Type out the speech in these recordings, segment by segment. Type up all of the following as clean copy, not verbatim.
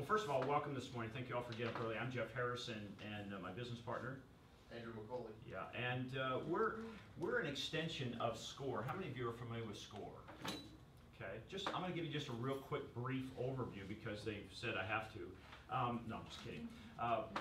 first of all, welcome this morning. Thank you all for getting up early. I'm Jeff Harrison, and my business partner, Andrew McCauley. Yeah, and we're an extension of SCORE. How many of you are familiar with SCORE? Okay, I'm going to give you just a real quick, brief overview because they've said I have to. No, I'm just kidding.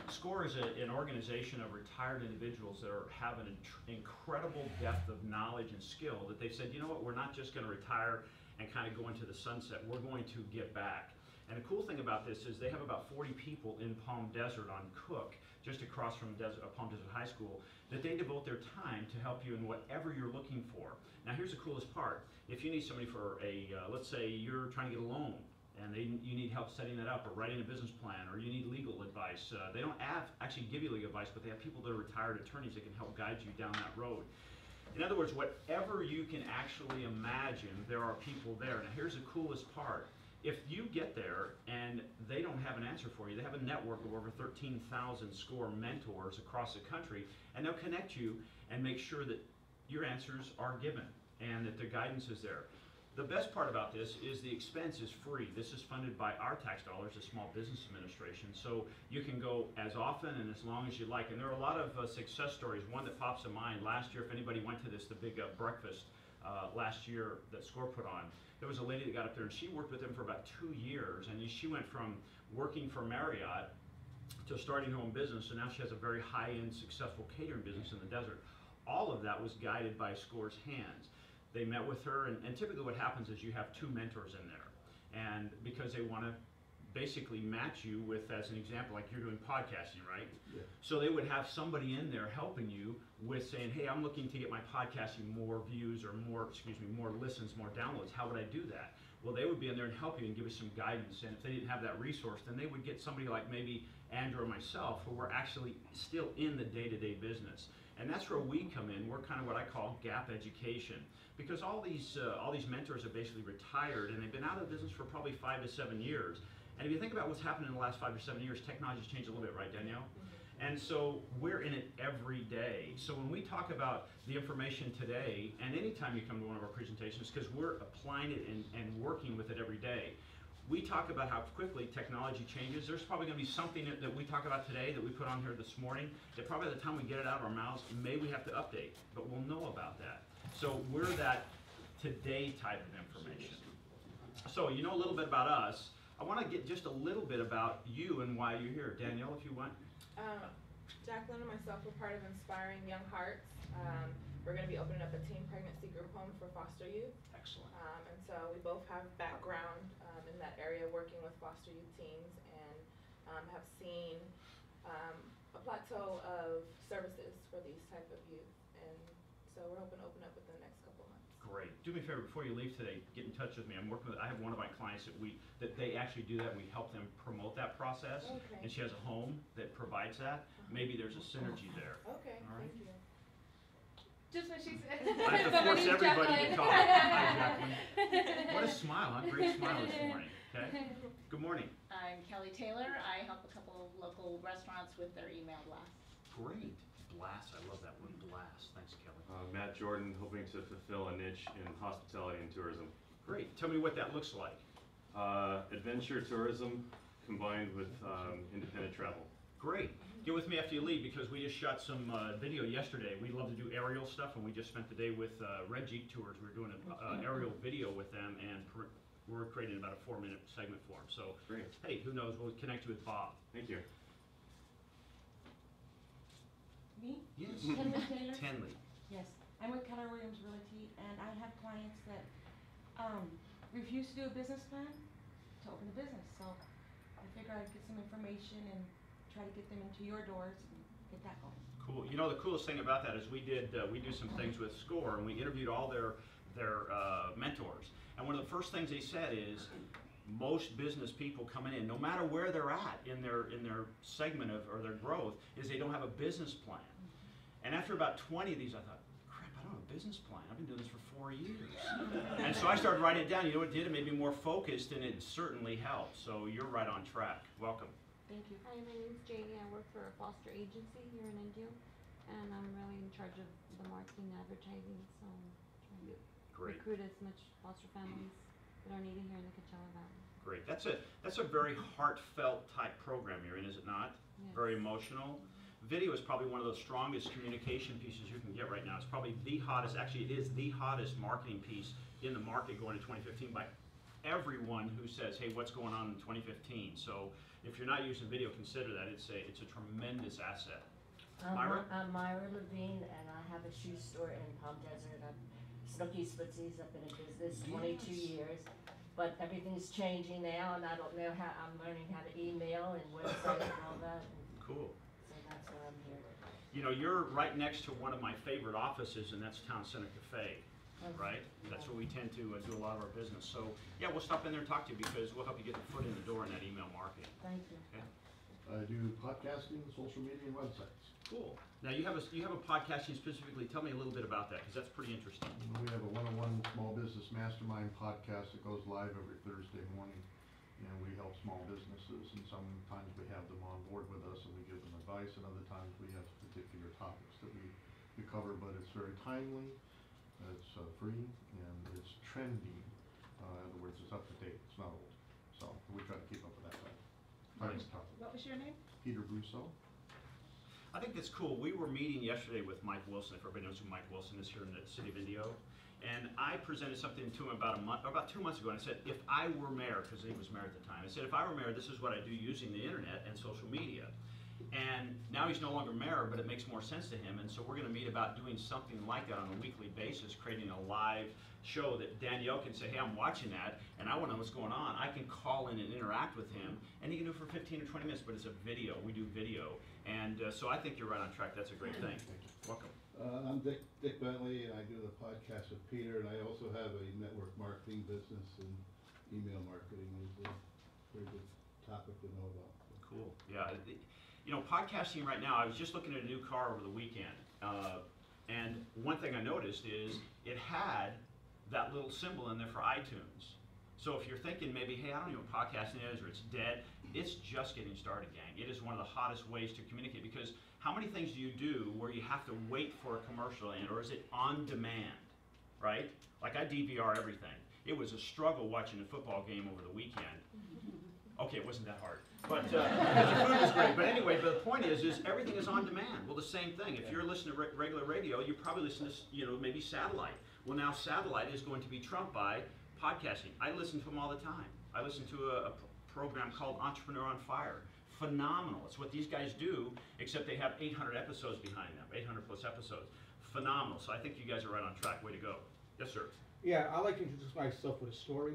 SCORE is an organization of retired individuals that have an incredible depth of knowledge and skill that they've said, you know what, we're not just going to retire and kind of go into the sunset. We're going to give back. And the cool thing about this is they have about 40 people in Palm Desert on Cook, just across from Palm Desert High School, that they devote their time to help you in whatever you're looking for. Now here's the coolest part. If you need somebody for let's say you're trying to get a loan, and you need help setting that up or writing a business plan, or you need legal advice. They don't actually give you legal advice, but they have people that are retired attorneys that can help guide you down that road. In other words, whatever you can actually imagine, there are people there. Now here's the coolest part. If you get there and they don't have an answer for you, they have a network of over 13,000 SCORE mentors across the country, and they'll connect you and make sure that your answers are given and that the guidance is there. The best part about this is the expense is free. This is funded by our tax dollars, the Small Business Administration, so you can go as often and as long as you like. And there are a lot of success stories. One that pops to mind, last year, if anybody went to the big breakfast last year that SCORE put on, there was a lady that got up there and she worked with them for about 2 years, and she went from working for Marriott to starting her own business, and now she has a very high-end successful catering business in the desert. All of that was guided by SCORE's hands. They met with her, and typically what happens is you have 2 mentors in there, and because they want to basically match you with, as an example, like you're doing podcasting, right? Yeah. So they would have somebody in there helping you with saying, hey, I'm looking to get my podcasting more views or more listens, more downloads. How would I do that? Well, they would be in there and help you and give you some guidance. And if they didn't have that resource, then they would get somebody like maybe Andrew or myself, who were actually still in the day-to-day business. And that's where we come in. We're kind of what I call gap education, because all these mentors are basically retired, and they've been out of the business for probably 5 to 7 years. And if you think about what's happened in the last 5 or 7 years, technology's changed a little bit, right, Danielle? Mm-hmm. And so we're in it every day. So when we talk about the information today, and anytime you come to one of our presentations, because we're applying it and working with it every day, we talk about how quickly technology changes. There's probably going to be something that we talk about today that we put on here this morning that probably by the time we get it out of our mouths, maybe we have to update, but we'll know about that. So we're that today type of information. So you know a little bit about us. I want to get just a little bit about you and why you're here. Danielle, if you want. Jacqueline and myself are part of Inspiring Young Hearts. We're going to be opening up a teen pregnancy group home for foster youth. Excellent. And so we both have background in that area working with foster youth teens, and have seen a plateau of services for these type of youth. And so we're hoping to open up within the next couple of months. Great. Do me a favor, before you leave today, get in touch with me. I have one of my clients that they actually do that, and we help them promote that process. Okay. And she has a home that provides that. Maybe there's a synergy there. Okay, all right? thank you. Just what she said. I have to force everybody to talk. Hi, Jacqueline. What a smile, huh? Great smile this morning. Okay. Good morning. I'm Kelly Taylor. I help a couple of local restaurants with their email blast. Great. Blast. I love that word, blast. Thanks, Kelly. Matt Jordan, hoping to fulfill a niche in hospitality and tourism. Great. Tell me what that looks like. Adventure tourism combined with independent travel. Great. Get with me after you leave, because we just shot some video yesterday. We love to do aerial stuff, and we just spent the day with Red Jeep Tours. We're doing an aerial video with them, and we're creating about a 4-minute segment for them. So, great. Hey, who knows? We'll connect you with Bob. Thank you. Me? Yes. Tenley Taylor? Tenley. Yes. I'm with Keller Realty, and I have clients that refuse to do a business plan to open a business. So I figure I'd get some information and try to get them into your doors and get that going. Cool. You know, the coolest thing about that is we do some things with SCORE, and we interviewed all their mentors. And one of the first things they said is, most business people coming in, no matter where they're at in their segment or their growth, is they don't have a business plan. And after about 20 of these, I thought, crap, I don't have a business plan. I've been doing this for 4 years. And so I started writing it down. You know what it did? It made me more focused, and it certainly helped. So you're right on track. Welcome. Thank you. Hi, my name's Jamie. I work for a foster agency here in Indio, and I'm really in charge of the marketing and advertising, so I'm trying to recruit as much foster families that are needed here in the Coachella Valley. Great. That's a very heartfelt type program you're in, is it not? Yes. Very emotional. Video is probably one of the strongest communication pieces you can get right now. It's probably the hottest, actually it is the hottest marketing piece in the market going to 2015 by everyone who says, hey, what's going on in 2015? So if you're not using video, consider that. It's a tremendous asset. Myra? I'm Myra Levine, and I have a shoe store in Palm Desert. I'm Snooki's Footsies. I've been in business 22 years, but everything's changing now, and I don't know how. I'm learning how to email and website and all that. And Cool. so that's why I'm here. You know, you're right next to one of my favorite offices, and that's Town Center Cafe, right? That's where we tend to do a lot of our business. So, yeah, we'll stop in there and talk to you because we'll help you get the foot in the door in that email marketing. Thank you. Okay? I do podcasting, social media, and websites. Cool. Now, you have a podcasting specifically. Tell me a little bit about that because that's pretty interesting. We have a one-on-one small business mastermind podcast that goes live every Thursday morning. And we help small businesses, and sometimes we have them on board with us and we give them advice, and other times we have particular topics that we cover, but it's very timely, it's free, and it's trending. In other words, it's up to date, it's not old. So we try to keep up with that kind of topic. What was your name? Peter Brousseau. I think that's cool. We were meeting yesterday with Mike Wilson, if everybody knows who Mike Wilson is here in the city of Indio. And I presented something to him about 2 months ago, and I said, if I were mayor, because he was mayor at the time, I said, if I were mayor, this is what I do using the internet and social media. And now he's no longer mayor, but it makes more sense to him, and so we're going to meet about doing something like that on a weekly basis, creating a live show that Danielle can say, hey, I'm watching that, and I want to know what's going on. I can call in and interact with him, and he can do it for 15 or 20 minutes, but it's a video. We do video. And so I think you're right on track. That's a great thing. Welcome. I'm Dick Bentley, and I do the podcast with Peter, and I also have a network marketing business, and email marketing is a very good topic to know about. Cool. Yeah. You know, podcasting right now, I was just looking at a new car over the weekend, and one thing I noticed is it had that little symbol in there for iTunes. So if you're thinking maybe, hey, I don't know what podcasting is, or it's dead, it's just getting started, gang. It is one of the hottest ways to communicate, because how many things do you do where you have to wait for a commercial in, or is it on demand, right? Like I DVR everything. It was a struggle watching a football game over the weekend. Okay, it wasn't that hard, but the food was great. But anyway, the point is everything is on demand. Well, the same thing. If you're listening to regular radio, you probably listen to, maybe satellite. Well, now satellite is going to be trumped by podcasting. I listen to them all the time. I listen to a program called Entrepreneur on Fire. Phenomenal. It's what these guys do, except they have 800 episodes behind them, 800 plus episodes. Phenomenal. So I think you guys are right on track. Way to go. Yes, sir. Yeah, I like to introduce myself with a story.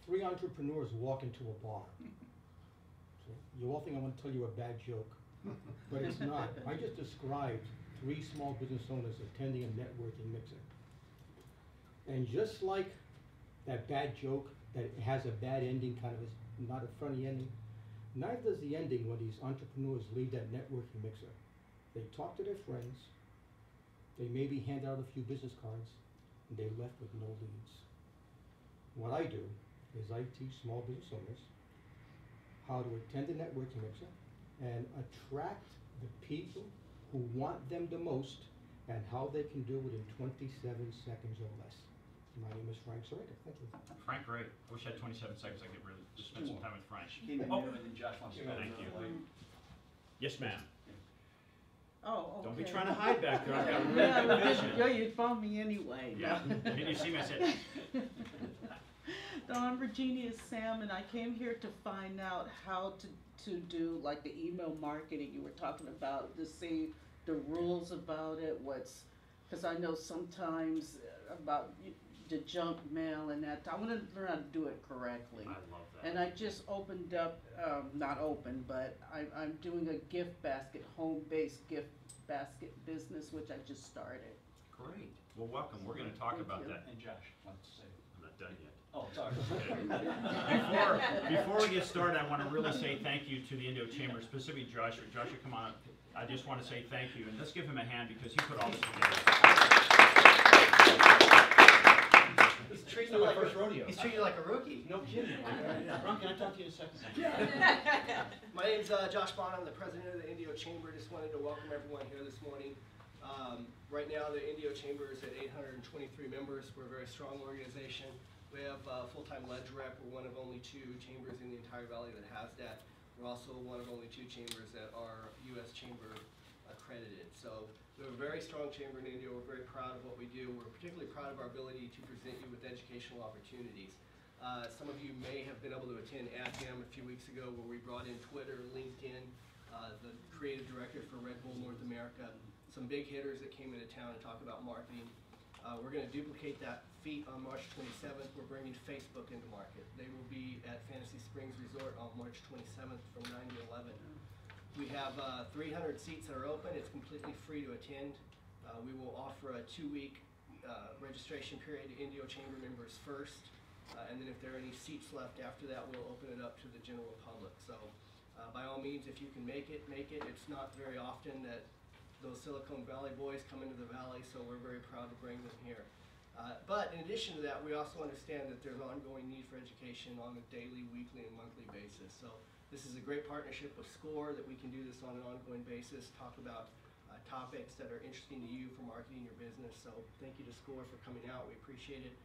3 entrepreneurs walk into a bar. So you all think I want to tell you a bad joke, but it's not. I just described 3 small business owners attending a networking mixer. And just like that bad joke that has a bad ending, kind of not a funny ending, neither does the ending when these entrepreneurs leave that networking mixer. They talk to their friends, they maybe hand out a few business cards, and they're left with no leads. What I do is I teach small business owners how to attend a networking mixer and attract the people who want them the most, and how they can do it in 27 seconds or less. My name is Frank Soreka. Thank you. Frank, great. I wish I had 27 seconds. I could really just spend some time with Frank. Came in Oh. here and then Josh wants to go. Thank you. Yes, ma'am. Oh, okay. Don't be trying to hide back there. I've got really Yeah, good vision. yeah, you found me anyway. Yeah. Did you see me? I said, No, I'm Virginia Sam, and I came here to find out how to do like the email marketing you were talking about, to see the rules about it, because I know sometimes about the junk mail and that. I want to learn how to do it correctly. I love that. And I just opened up, not open, but I'm doing a gift basket, home-based gift basket business, which I just started. Great. Well, welcome. We're going to talk Thank about you. that. And Josh wants to say. I'm not done yet. Oh, sorry. Before we get started, I want to really say thank you to the Indio Chamber, specifically Joshua. Joshua, come on up. I just want to say thank you, and let's give him a hand because he put all this together. He's treating you like He's treating you like a rookie. No kidding. Ron, can I talk to you in a second? My name's Josh Bond. I'm the president of the Indio Chamber. Just wanted to welcome everyone here this morning. Right now, the Indio Chamber is at 823 members. We're a very strong organization. We have a full-time ledge rep. We're one of only 2 chambers in the entire valley that has that. We're also one of only 2 chambers that are U.S. Chamber accredited. So we have a very strong chamber in Indio. We're very proud of what we do. We're particularly proud of our ability to present you with educational opportunities. Some of you may have been able to attend AdCam a few weeks ago where we brought in Twitter, LinkedIn, the creative director for Red Bull North America, some big hitters that came into town and talked about marketing. We're going to duplicate that feat on March 27th. We're bringing Facebook into market. They will be at Fantasy Springs Resort on March 27th from 9 to 11. We have 300 seats that are open. It's completely free to attend. We will offer a 2-week registration period to Indio Chamber members first. And then if there are any seats left after that, we'll open it up to the general public. So by all means, if you can make it, make it. It's not very often that those Silicon Valley boys come into the valley, so we're very proud to bring them here. But in addition to that, we also understand that there's ongoing need for education on a daily, weekly, and monthly basis. So this is a great partnership with SCORE that we can do this on an ongoing basis, talk about topics that are interesting to you for marketing your business. So thank you to SCORE for coming out. We appreciate it.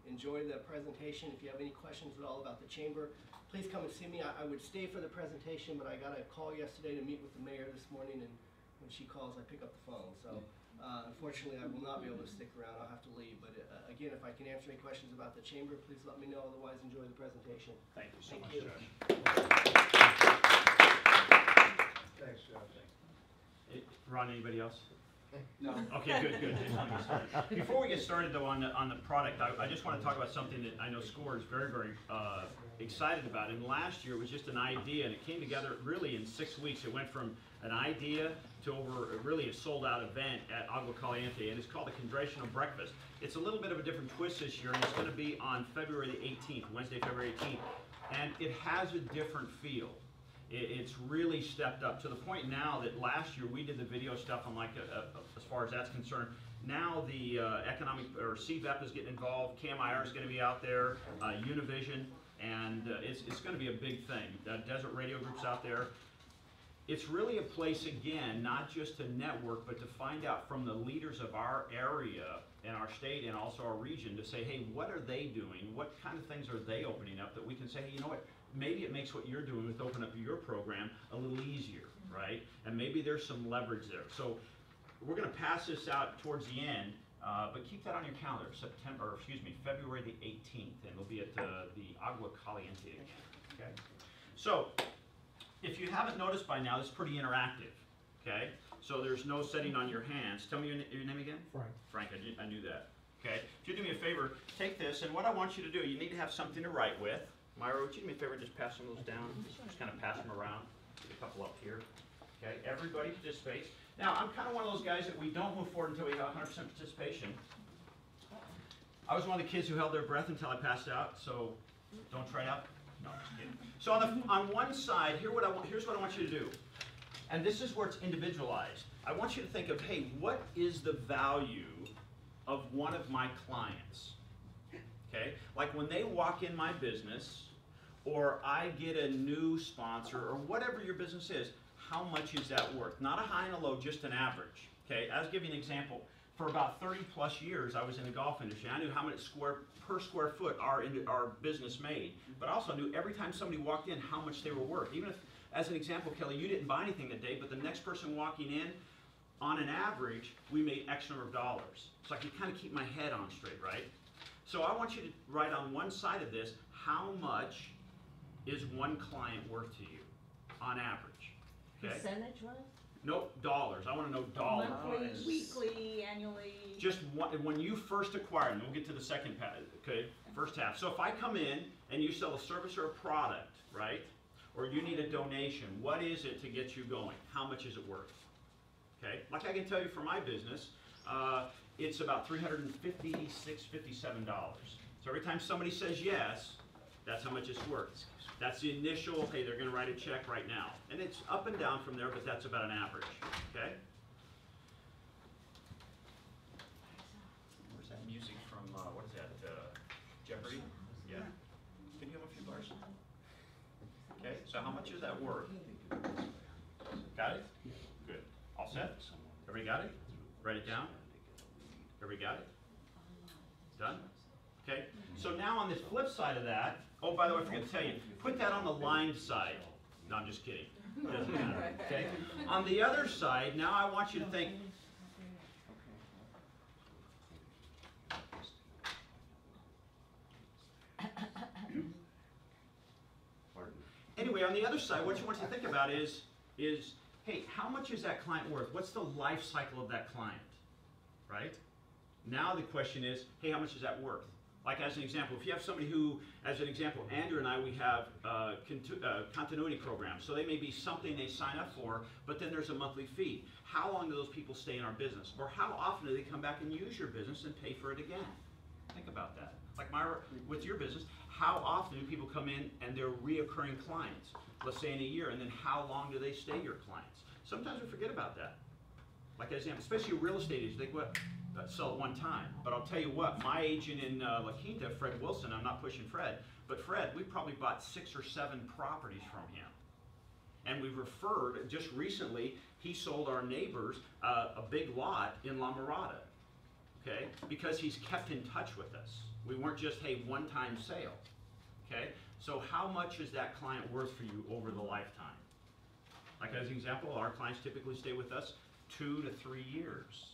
Enjoy the presentation. If you have any questions at all about the chamber, please come and see me. I would stay for the presentation, but I got a call yesterday to meet with the mayor this morning, and when she calls, I pick up the phone. So unfortunately, I will not be able to stick around. I'll have to leave. But again, if I can answer any questions about the chamber, please let me know. Otherwise, enjoy the presentation. Thank you so much, you. Josh. Thanks, Josh. Ron, anybody else? No. Okay, good. Just wanna get started. Before we get started though on the product, I just want to talk about something that I know SCORE is very excited about. And last year it was just an idea, and it came together really in 6 weeks. It went from an idea to over really a sold out event at Agua Caliente, and it's called the Congressional Breakfast. It's a little bit of a different twist this year, and it's going to be on February the 18th, Wednesday, February 18th, and it has a different feel. It's really stepped up to the point now that last year we did the video stuff on as far as that's concerned. Now the CVEP is getting involved, CAMIR is going to be out there, Univision, and it's going to be a big thing. Desert Radio Group's out there. It's really a place, again, not just to network, but to find out from the leaders of our area and our state and also our region to say, hey, what are they doing? What kind of things are they opening up that we can say, hey, you know what? Maybe it makes what you're doing with open up your program a little easier, right? And maybe there's some leverage there. So we're going to pass this out towards the end, but keep that on your calendar. February the 18th, and it'll be at the Agua Caliente again. Okay. So if you haven't noticed by now, this is pretty interactive. Okay. So there's no setting on your hands. Tell me your name again. Frank. I knew that. Okay. If you do me a favor, take this, and what I want you to do, you need to have something to write with. Myra, would you do me a favor, just pass some of those down? Just kind of pass them around. Get a couple up here. Okay, everybody participates. Now, I'm kind of one of those guys that we don't move forward until we have 100% participation. I was one of the kids who held their breath until I passed out, so don't try it out. No, just kidding. So on one side, here's what I want you to do. And this is where it's individualized. I want you to think of, hey, what is the value of one of my clients? Okay, like when they walk in my business, or I get a new sponsor, or whatever your business is, how much is that worth? Not a high and a low, just an average. Okay, I'll give you an example. For about 30 plus years, I was in the golf industry. I knew how much per square foot our business made, but I also knew every time somebody walked in how much they were worth. Even if, as an example, Kelly, you didn't buy anything that day, but the next person walking in, on an average, we made X number of dollars. So I can kind of keep my head on straight, right? So I want you to write on one side of this, how much is one client worth to you, on average? Okay? Percentage-wise? Nope, dollars. I want to know dollars. Monthly, weekly, annually. Just when you first acquire them, we'll get to the second first half. So if I come in and you sell a service or a product, right, or you need a donation, what is it to get you going? How much is it worth? Okay, like I can tell you for my business, it's about $356, $57. So every time somebody says yes, that's how much it's worth. That's the initial, hey, they're going to write a check right now. And it's up and down from there, but that's about an average. Okay? Where's that music from, what is that, Jeopardy? Yeah. Can you have a few bars? Okay, so how much is that worth? Got it? Good. All set? Everybody got it? Write it down? Everybody got it? Done? So now on this flip side of that, oh, by the way, I forgot to tell you, put that on the lined side. No, I'm just kidding. Doesn't matter, okay? On the other side, now I want you to think, anyway, on the other side, what you want to think about is, hey, how much is that client worth? What's the life cycle of that client, right? Now the question is, hey, how much is that worth? Like as an example, if you have somebody who, as an example, Andrew and I, we have continuity programs. So they may be something they sign up for, but then there's a monthly fee. How long do those people stay in our business? Or how often do they come back and use your business and pay for it again? Think about that. Like Myra, with your business, how often do people come in and they're reoccurring clients? Let's say in a year, and then how long do they stay your clients? Sometimes we forget about that. Like as an example, especially real estate agents, they go, sell it one time. But I'll tell you what, my agent in La Quinta, Fred Wilson, I'm not pushing Fred, but Fred, we probably bought 6 or 7 properties from him. And we referred, just recently, he sold our neighbors a big lot in La Mirada, okay? Because he's kept in touch with us. We weren't just, hey, one-time sale, okay? So how much is that client worth for you over the lifetime? Like as an example, our clients typically stay with us 2 to 3 years.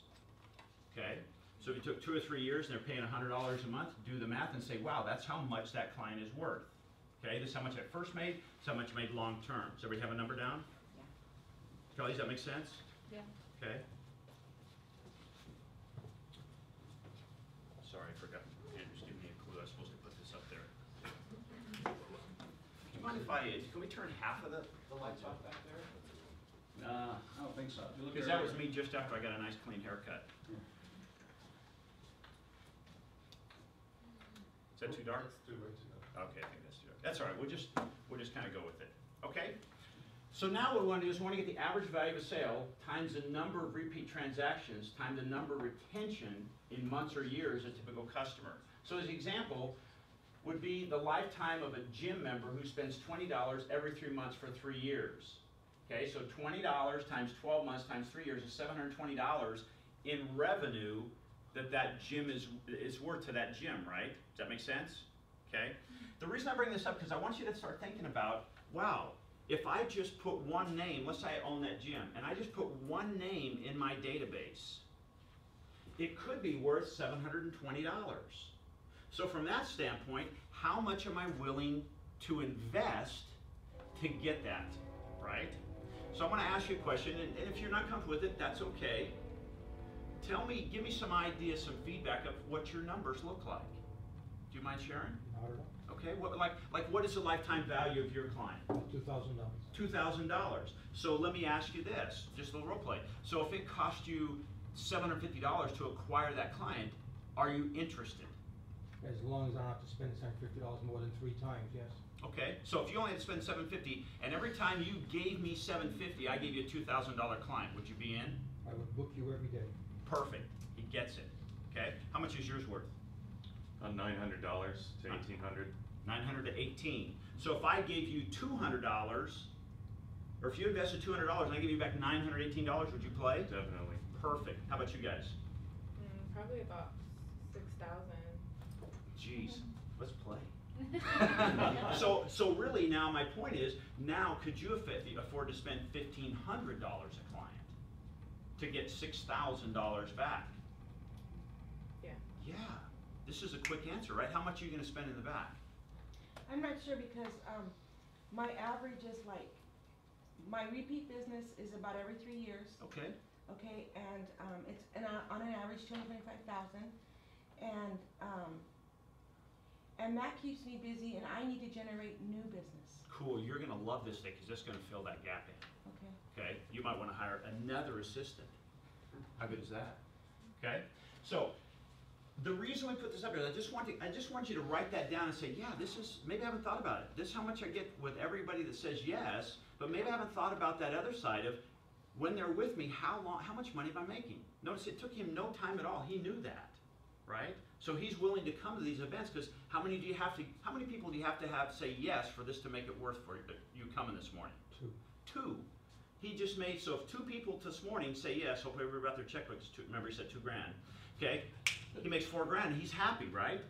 Okay, so if you took 2 or 3 years and they're paying $100 a month, do the math and say, wow, that's how much that client is worth. Okay, this is how much I first made, this is how much I made long term. Does everybody have a number down? Yeah. Kelly, does that make sense? Yeah. Okay. Sorry, I forgot. Andrew's giving me a clue. I was supposed to put this up there. Do you mind if can we turn half of the lights off back there? I don't think so. Because that was me just after I got a nice clean haircut. Yeah. Is that too dark? That's too way too dark. Okay, I think that's too dark. That's all right. We'll just kind of go with it. Okay. So now what we want to do is we want to get the average value of a sale times the number of repeat transactions times the number of retention in months or years a typical customer. So as an example would be the lifetime of a gym member who spends $20 every 3 months for 3 years. Okay, so $20 times 12 months times 3 years is $720 in revenue that gym is worth to that gym, right? Does that make sense? Okay. The reason I bring this up because I want you to start thinking about, wow, if I just put one name, let's say I own that gym, and I just put one name in my database, it could be worth $720. So from that standpoint, how much am I willing to invest to get that, right? So I'm going to ask you a question, and if you're not comfortable with it, that's okay. Give me some ideas, some feedback of what your numbers look like. Do you mind sharing? Not at all. Okay, what is the lifetime value of your client? $2,000. $2,000. So let me ask you this, just a little role play. So if it cost you $750 to acquire that client, are you interested? As long as I don't have to spend $750 more than 3 times, yes. Okay, so if you only had to spend $750, and every time you gave me $750, I gave you a $2,000 client, would you be in? I would book you every day. Perfect. He gets it. Okay, how much is yours worth? $900 to $1,800. 900 to 18. So if I gave you $200, or if you invested $200 and I give you back $918, would you play? Definitely. Perfect. How about you guys? Probably about 6,000. Jeez, let's play. So really now my point is, now could you afford to spend $1,500 a client to get $6,000 back? Yeah. Yeah. This is a quick answer, right? How much are you going to spend in the back? I'm not sure because my average is like, my repeat business is about every 3 years. Okay. Okay, and it's on an average $225,000, and that keeps me busy, and I need to generate new business. Cool. You're going to love this thing because that's going to fill that gap in. Okay. Okay. You might want to hire another assistant. How good is that? Okay. So the reason we put this up here, I just want you to write that down and say, yeah, this is, maybe I haven't thought about it. This is how much I get with everybody that says yes, but maybe I haven't thought about that other side of when they're with me, how much money am I making? Notice it took him no time at all. He knew that, right? So he's willing to come to these events because how many people do you have to have say yes for this to make it worth for you coming this morning? 2. 2. He just made, so if 2 people this morning say yes, hopefully everybody about their checkbooks, remember he said $2,000, okay? He makes $4,000, he's happy, right?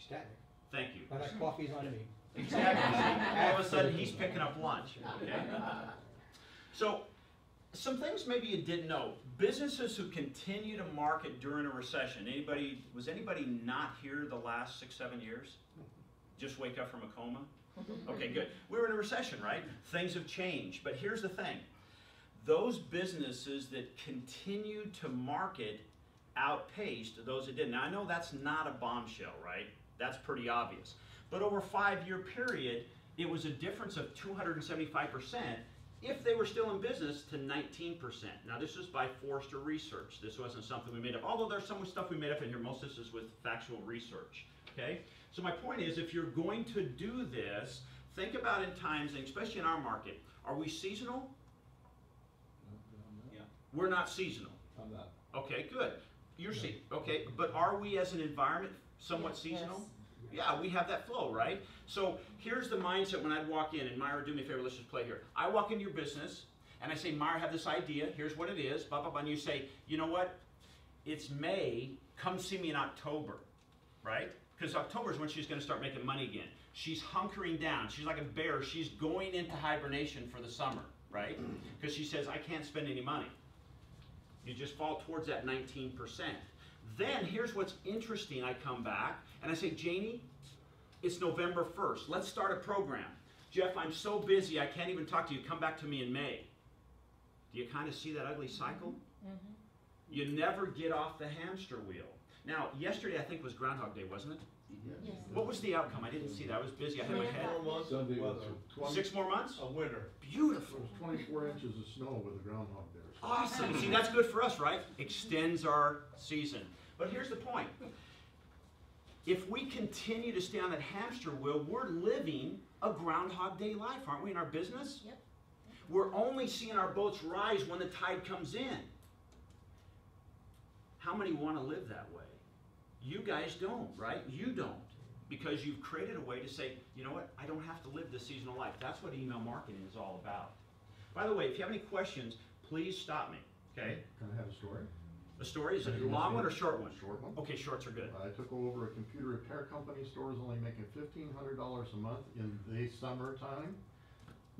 Ecstatic. Thank you. Now that coffee's on me. Exactly. See, all of a sudden, he's picking up lunch. Okay? So, some things maybe you didn't know. Businesses who continue to market during a recession. Was anybody not here the last 6, 7 years? Just wake up from a coma? Okay, good. We were in a recession, right? Things have changed. But here's the thing. Those businesses that continue to market outpaced those that didn't. Now, I know that's not a bombshell, right? That's pretty obvious. But over a 5-year period, it was a difference of 275% if they were still in business to 19%. Now, this is by Forrester Research. This wasn't something we made up. Although there's some stuff we made up in here. Most of this is with factual research, okay? So my point is, if you're going to do this, think about in times, and especially in our market, are we seasonal? Yeah. We're not seasonal. I'm not. Okay, good. You're okay, but are we as an environment somewhat seasonal? Yeah, we have that flow, right? So here's the mindset when I'd walk in, and Myra, do me a favor, let's just play here. I walk into your business, and I say, Myra, I have this idea, here's what it is, blah, blah, blah, and you say, you know what? It's May, come see me in October, right? Because October is when she's gonna start making money again. She's hunkering down, she's like a bear, she's going into hibernation for the summer, right? Because she says, I can't spend any money. You just fall towards that 19%. Then here's what's interesting. I come back and I say, Janie, it's November 1st. Let's start a program. Jeff, I'm so busy I can't even talk to you. Come back to me in May. Do you kind of see that ugly cycle? Mm-hmm. You never get off the hamster wheel. Now, yesterday I think was Groundhog Day, wasn't it? Yes. What was the outcome? I didn't see that. I was busy. I had my head. Sunday was 6 more months? A winter. Beautiful. It was 24 inches of snow with the groundhog there. So. Awesome. See, that's good for us, right? Extends our season. But here's the point. If we continue to stay on that hamster wheel, we're living a Groundhog Day life, aren't we, in our business? Yep. We're only seeing our boats rise when the tide comes in. How many want to live that way? You guys don't, right? You don't. Because you've created a way to say, you know what, I don't have to live this seasonal life. That's what email marketing is all about. By the way, if you have any questions, please stop me, okay? Can I have a story? A story, is it a long one or short one? Short one. Okay, shorts are good. I took over a computer repair company. Stores only making $1,500 a month in the summertime.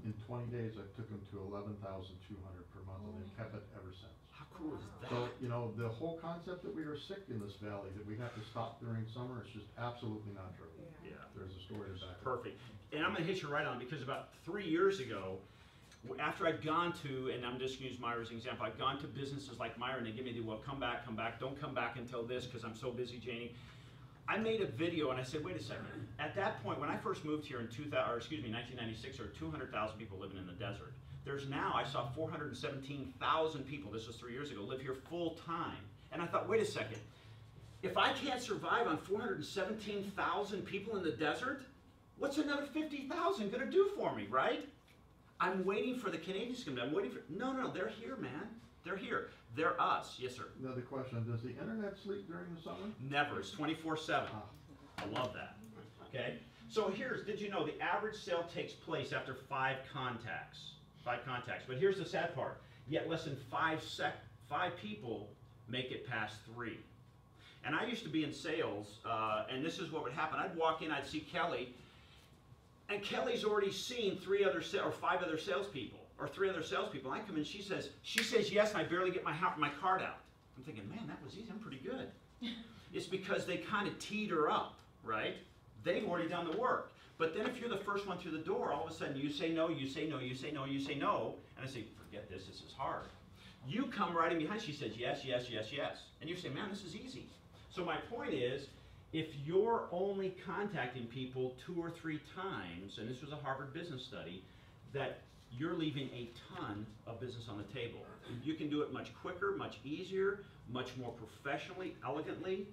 In 20 days, I took them to $11,200 per month, and they've kept it ever since. How cool is that? So, you know, the whole concept that we are sick in this valley, that we have to stop during summer, it's just absolutely not true. Yeah. There's a story to back it up. Perfect. And I'm going to hit you right on, because about 3 years ago, after I'd gone to, and I'm just going to use Myra's example, I'd gone to businesses like Myra, and they give me the, well, come back, don't come back until this, because I'm so busy, Janie. I made a video, and I said, wait a second. At that point, when I first moved here in 1996, there were 200,000 people living in the desert. There's now, I saw 417,000 people, this was 3 years ago, live here full time. And I thought, wait a second. If I can't survive on 417,000 people in the desert, what's another 50,000 going to do for me, right? I'm waiting for the Canadians to come down. I'm waiting for, no, they're here, man. They're here. They're us. Yes, sir. Another question, does the internet sleep during the summer? Never. It's 24/7. I love that. Okay? So did you know the average sale takes place after 5 contacts? 5 contacts. But here's the sad part. Yet less than 5 people make it past 3. And I used to be in sales, and this is what would happen. I'd walk in, I'd see Kelly, and Kelly's already seen 5 other salespeople, or 3 other salespeople. I come in, she says yes, and I barely get my card out. I'm thinking, man, that was easy. I'm pretty good. It's because they kind of teed her up, right? They've already done the work. But then if you're the first one through the door, all of a sudden you say no, you say no, you say no, you say no, and I say, forget this is hard. You come right in behind, she says yes, yes, yes, yes. And you say, man, this is easy. So my point is, if you're only contacting people 2 or 3 times, and this was a Harvard business study, that you're leaving a ton of business on the table. You can do it much quicker, much easier, much more professionally, elegantly,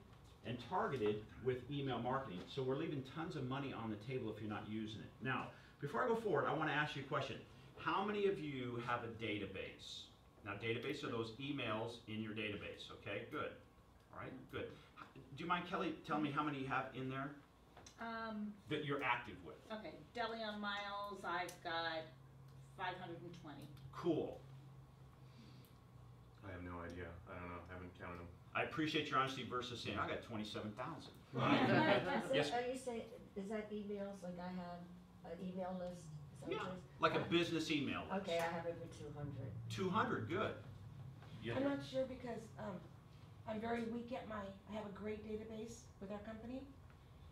and targeted with email marketing. So we're leaving tons of money on the table if you're not using it. Now, before I go forward, I want to ask you a question. How many of you have a database? Now, database are those emails in your database, okay? Good. All right, good. Do you mind, Kelly, telling me how many you have in there that you're active with? Okay, Delion Miles, I've got 520. Cool. I have no idea. I don't know. I haven't counted them. I appreciate your honesty versus saying, I got 27,000. So Yes. are you saying, is that emails, like I have an email list? Is that what Yeah, it is? like a business email list. Okay, I have over 200. 200, good. Yeah. I'm not sure because, I'm very weak at I have a great database with our company,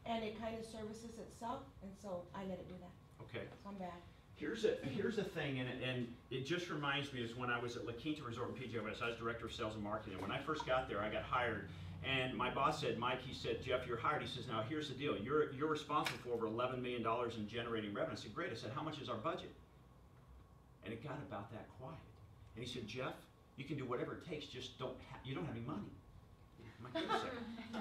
and it kind of services itself, and so I let it do that, Okay. so I'm bad. Here's a thing, and it just reminds me is when I was at La Quinta Resort in PJ West, I was director of sales and marketing. When I first got there, I got hired, and my boss said, Mike, he said, Jeff, you're hired. He says, now here's the deal. You're responsible for over $11 million in generating revenue. I said, great. I said, how much is our budget? And it got about that quiet. And he said, Jeff, you can do whatever it takes, just you don't have any money. I'm like, wait a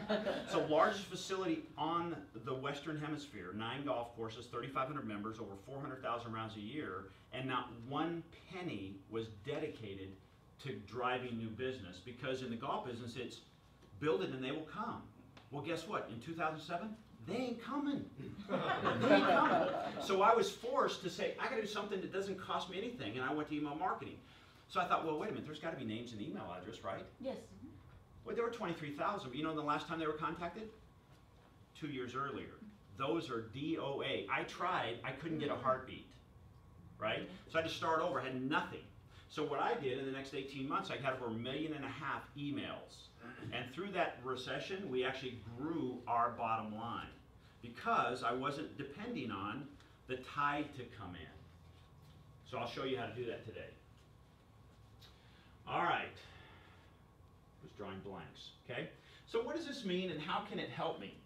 second. So largest facility on the Western Hemisphere, 9 golf courses, 3,500 members, over 400,000 rounds a year, and not one penny was dedicated to driving new business, because in the golf business it's build it and they will come. Well, guess what? In 2007, they ain't coming. They ain't coming. So I was forced to say, I gotta do something that doesn't cost me anything, and I went to email marketing. So I thought, well, wait a minute, there's gotta be names and email address, right? Yes. Well, there were 23,000, but you know the last time they were contacted? 2 years earlier. Those are DOA. I tried, I couldn't get a heartbeat, right? So I had to start over, I had nothing. So what I did in the next 18 months, I had over 1.5 million emails. And through that recession, we actually grew our bottom line because I wasn't depending on the tide to come in. So I'll show you how to do that today. All right. Was drawing blanks, okay? So what does this mean and how can it help me?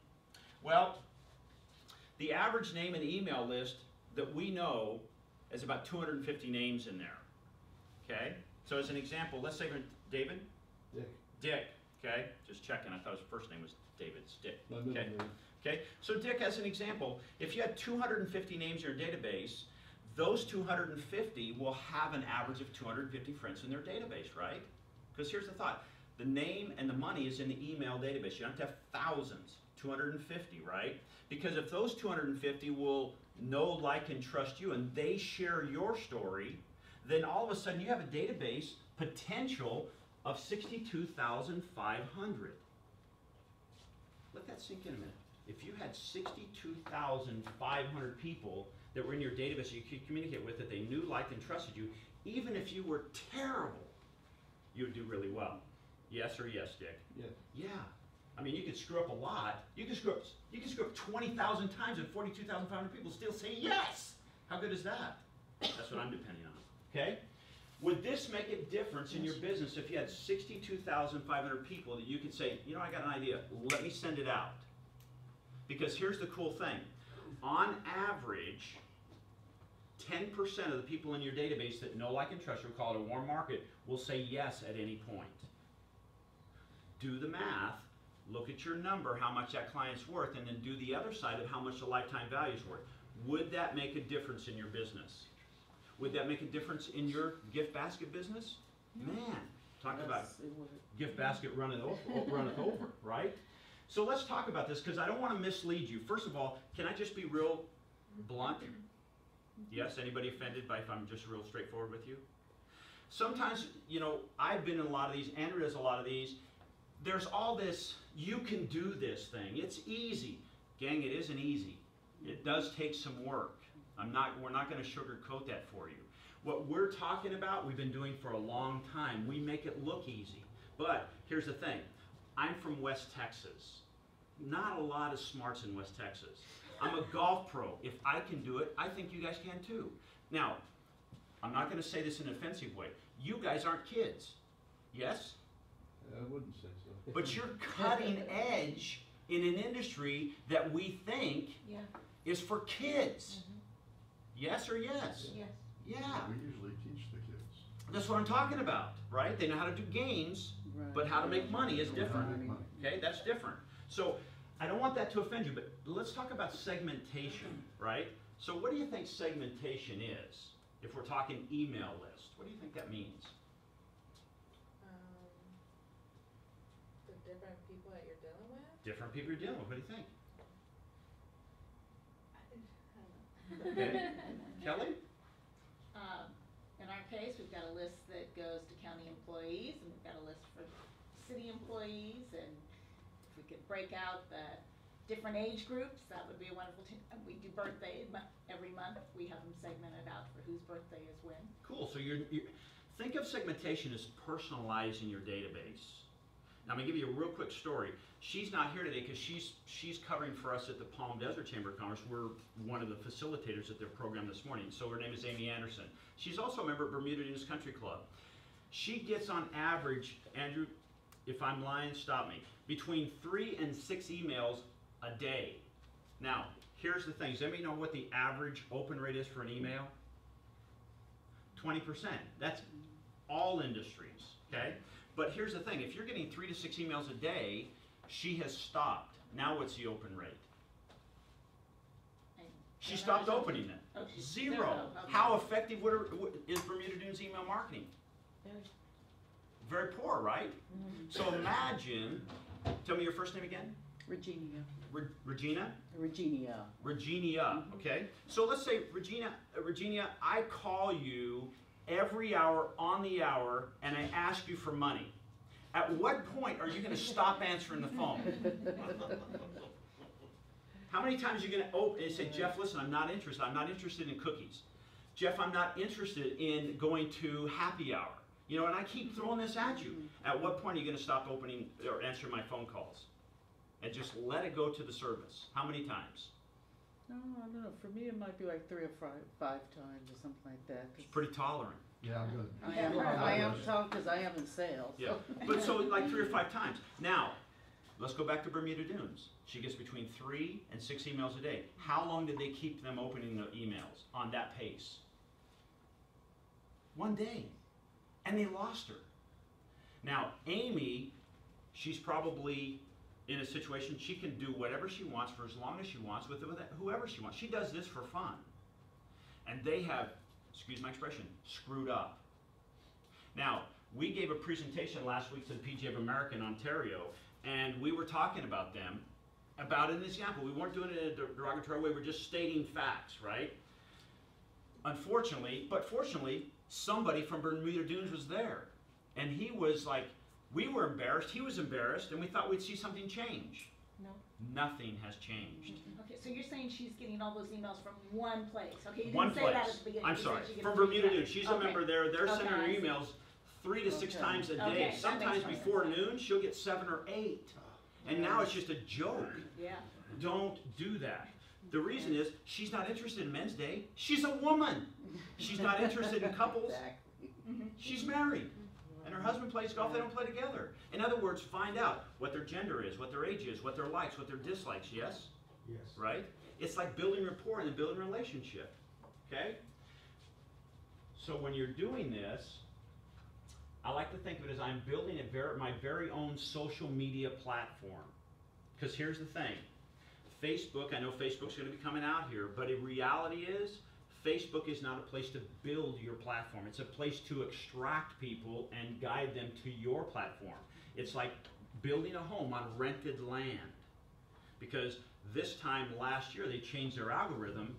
Well, the average name and email list that we know is about 250 names in there, okay? So as an example, let's say David? Dick, okay? Just checking, I thought his first name was David, it's Dick, My middle okay? name. Okay, so Dick, as an example, if you had 250 names in your database, those 250 will have an average of 250 friends in their database, right? Because here's the thought. The name and the money is in the email database. You don't have to have thousands, 250, right? Because if those 250 will know, like, and trust you, and they share your story, then all of a sudden you have a database potential of 62,500. Let that sink in a minute. If you had 62,500 people that were in your database you could communicate with, that they knew, liked, and trusted you, even if you were terrible, you would do really well. Yes or yes, Dick? Yes. Yeah. I mean, you could screw up a lot. You can screw up 20,000 times and 42,500 people still say yes. How good is that? That's what I'm depending on. Okay? Would this make a difference in your business if you had 62,500 people that you could say, you know, I got an idea. Let me send it out. Because here's the cool thing. On average, 10% of the people in your database that know, like, and trust you, call it a warm market, will say yes at any point. Do the math, look at your number, how much that client's worth, and then do the other side of how much the lifetime value is worth. Would that make a difference in your business? Would that make a difference in your gift basket business? Man, talk about gift basket runneth over, right? So let's talk about this because I don't want to mislead you. First of all, can I just be real blunt? Yes, anybody offended by if I'm just real straightforward with you? Sometimes, you know, I've been in a lot of these, Andrew does a lot of these. There's all this, you can do this thing. It's easy. Gang, it isn't easy. It does take some work. We're not going to sugarcoat that for you. What we're talking about, we've been doing for a long time. We make it look easy. But here's the thing. I'm from West Texas. Not a lot of smarts in West Texas. I'm a golf pro. If I can do it, I think you guys can too. Now, I'm not going to say this in an offensive way. You guys aren't kids. Yes? I wouldn't say so. But you're cutting edge in an industry that we think is for kids. Yes or yes? Yes. Yeah. We usually teach the kids. That's what I'm talking about, right? They know how to do games, but how to make money is different. Okay, that's different. So I don't want that to offend you, but let's talk about segmentation, right? So what do you think segmentation is? If we're talking email list, what do you think that means? The different people that you're dealing with? Different people you're dealing with. What do you think? I don't know. Okay. Kelly? In our case, we've got a list that goes to county employees, and we've got a list for city employees, and if we could break out the different age groups, that would be a wonderful thing. And we do birthday every month. We have them segmented out for whose birthday is when. Cool, so you're think of segmentation as personalizing your database. Now, I'm gonna give you a real quick story. She's not here today because she's covering for us at the Palm Desert Chamber of Commerce. We're one of the facilitators at their program this morning. So her name is Amy Anderson. She's also a member of Bermuda Dunes Country Club. She gets on average, Andrew, if I'm lying, stop me, between 3 and 6 emails a day. Now, here's the thing. Does anybody know what the average open rate is for an email? 20%. That's all industries, okay? But here's the thing. If you're getting 3 to 6 emails a day, she has stopped. Now what's the open rate? She stopped opening them. Oh, Zero. Okay. How effective is Bermuda Dunes email marketing? Very poor, right? So imagine, tell me your first name again. Regina. Regina? Regina. Regina, okay? So let's say, Regina, I call you every hour on the hour and I ask you for money. At what point are you going to stop answering the phone? How many times are you going to open and say, Jeff, listen, I'm not interested. I'm not interested in cookies. Jeff, I'm not interested in going to happy hour. You know, and I keep throwing this at you. At what point are you going to stop opening or answering my phone calls? And just let it go to the service. How many times? No, I don't know. For me, it might be like 3 or 5 times or something like that. It's pretty tolerant. Yeah, I'm good. I am tough because I am in sales. Yeah, but so like 3 or 5 times. Now, let's go back to Bermuda Dunes. She gets between 3 and 6 emails a day. How long did they keep them opening the emails on that pace? 1 day. And they lost her. Now, Amy, she's probably in a situation she can do whatever she wants for as long as she wants with whoever she wants. She does this for fun. And they have, excuse my expression, screwed up. Now, we gave a presentation last week to the PGA of America in Ontario, and we were talking about them, about an example. We weren't doing it in a derogatory way, we're just stating facts, right? Unfortunately, but fortunately, somebody from Bermuda Dunes was there. And he was like, we were embarrassed, he was embarrassed, and we thought we'd see something change. No. Nothing has changed. Okay, so you're saying she's getting all those emails from one place, okay? You One didn't say place. that at the beginning. I'm You sorry, said she gets from three Bermuda times. Dunes. She's a Okay. member there. They're sending her I see. emails 3 to 6 times a day. Okay, that Sometimes makes more before sense. noon, she'll get 7 or 8. And now it's just a joke. Yeah. Don't do that. The reason is she's not interested in Men's Day. She's a woman. She's not interested in couples. She's married. And her husband plays golf, they don't play together. In other words, find out what their gender is, what their age is, what their likes, what their dislikes, yes? Yes. Right? It's like building rapport and then building a relationship, okay? So when you're doing this, I like to think of it as I'm building my very own social media platform. Because here's the thing. Facebook, I know Facebook's going to be coming out here, but in reality is, Facebook is not a place to build your platform. It's a place to extract people and guide them to your platform. It's like building a home on rented land. Because this time last year, they changed their algorithm,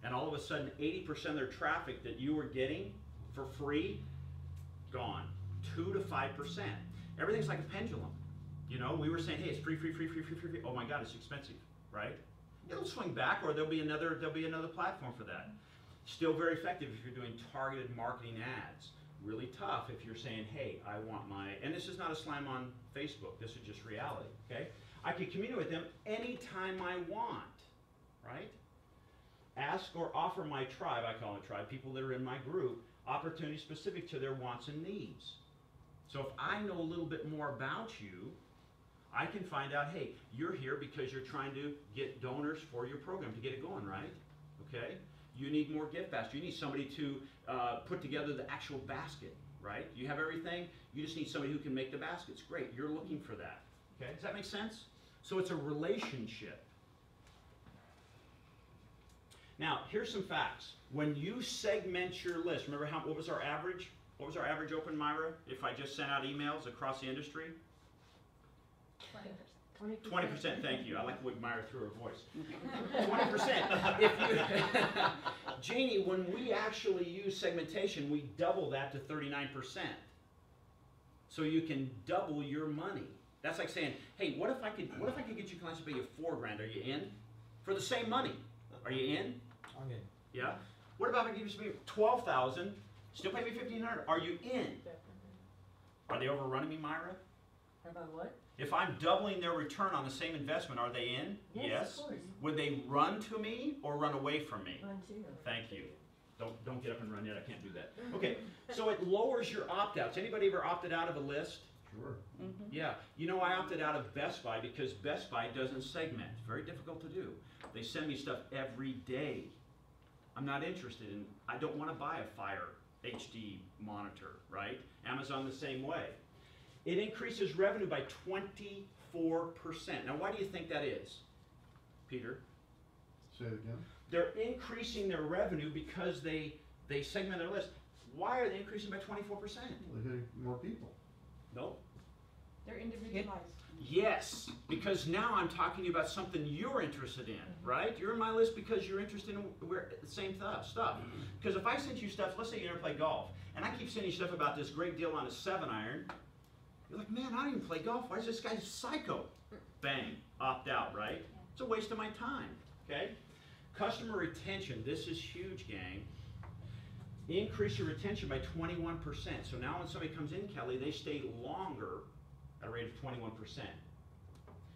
and all of a sudden, 80% of their traffic that you were getting for free, gone. 2 to 5%. Everything's like a pendulum. You know, we were saying, hey, it's free, free, free, free, free, free, free. Oh my God, it's expensive, right? It'll swing back, or there'll be another platform for that. Still very effective if you're doing targeted marketing ads. Really tough if you're saying, hey, I want my, and this is not a slam on Facebook, this is just reality, okay? I can communicate with them anytime I want, right? Ask or offer my tribe, I call it tribe, people that are in my group, opportunities specific to their wants and needs. So if I know a little bit more about you, I can find out, hey, you're here because you're trying to get donors for your program to get it going, right? Okay? You need more gift baskets. You need somebody to put together the actual basket, right? You have everything. You just need somebody who can make the baskets. Great. You're looking for that. Okay? Does that make sense? So it's a relationship. Now, here's some facts. When you segment your list, remember what was our average? What was our average open, Myra, if I just sent out emails across the industry? 20%, thank you. I like the way Myra threw her voice. 20%. If you, Jeannie, when we actually use segmentation, we double that to 39%. so you can double your money. That's like saying, hey, what if I could get you clients to pay you $4,000? Are you in? For the same money, are you in? I'm in. Yeah. What about if I give you $12,000, still pay me $1,500? Are you in? Are they overrunning me, Myra? About what? If I'm doubling their return on the same investment, are they in? Yes, of course. Would they run to me or run away from me? Run to you. Thank you. Don't get up and run yet. I can't do that. Okay. So it lowers your opt-outs. Anybody ever opted out of a list? Sure. Yeah. You know, I opted out of Best Buy because Best Buy doesn't segment. It's very difficult to do. They send me stuff every day. I'm not interested in, I don't want to buy a Fire HD monitor, right? Amazon the same way. It increases revenue by 24%. Now, why do you think that is, Peter? Say it again. They're increasing their revenue because they segment their list. Why are they increasing by 24%? Well, they get more people. No. They're individualized. Yes, because now I'm talking to you about something you're interested in, right? You're in my list because you're interested in the same stuff. Because if I sent you stuff, let's say you never play golf, and I keep sending you stuff about this great deal on a 7-iron, you're like, man, I don't even play golf. Why is this guy psycho? Bang, opt out, right? It's a waste of my time, okay? Customer retention, this is huge, gang. Increase your retention by 21%. So now when somebody comes in, Kelly, they stay longer at a rate of 21%.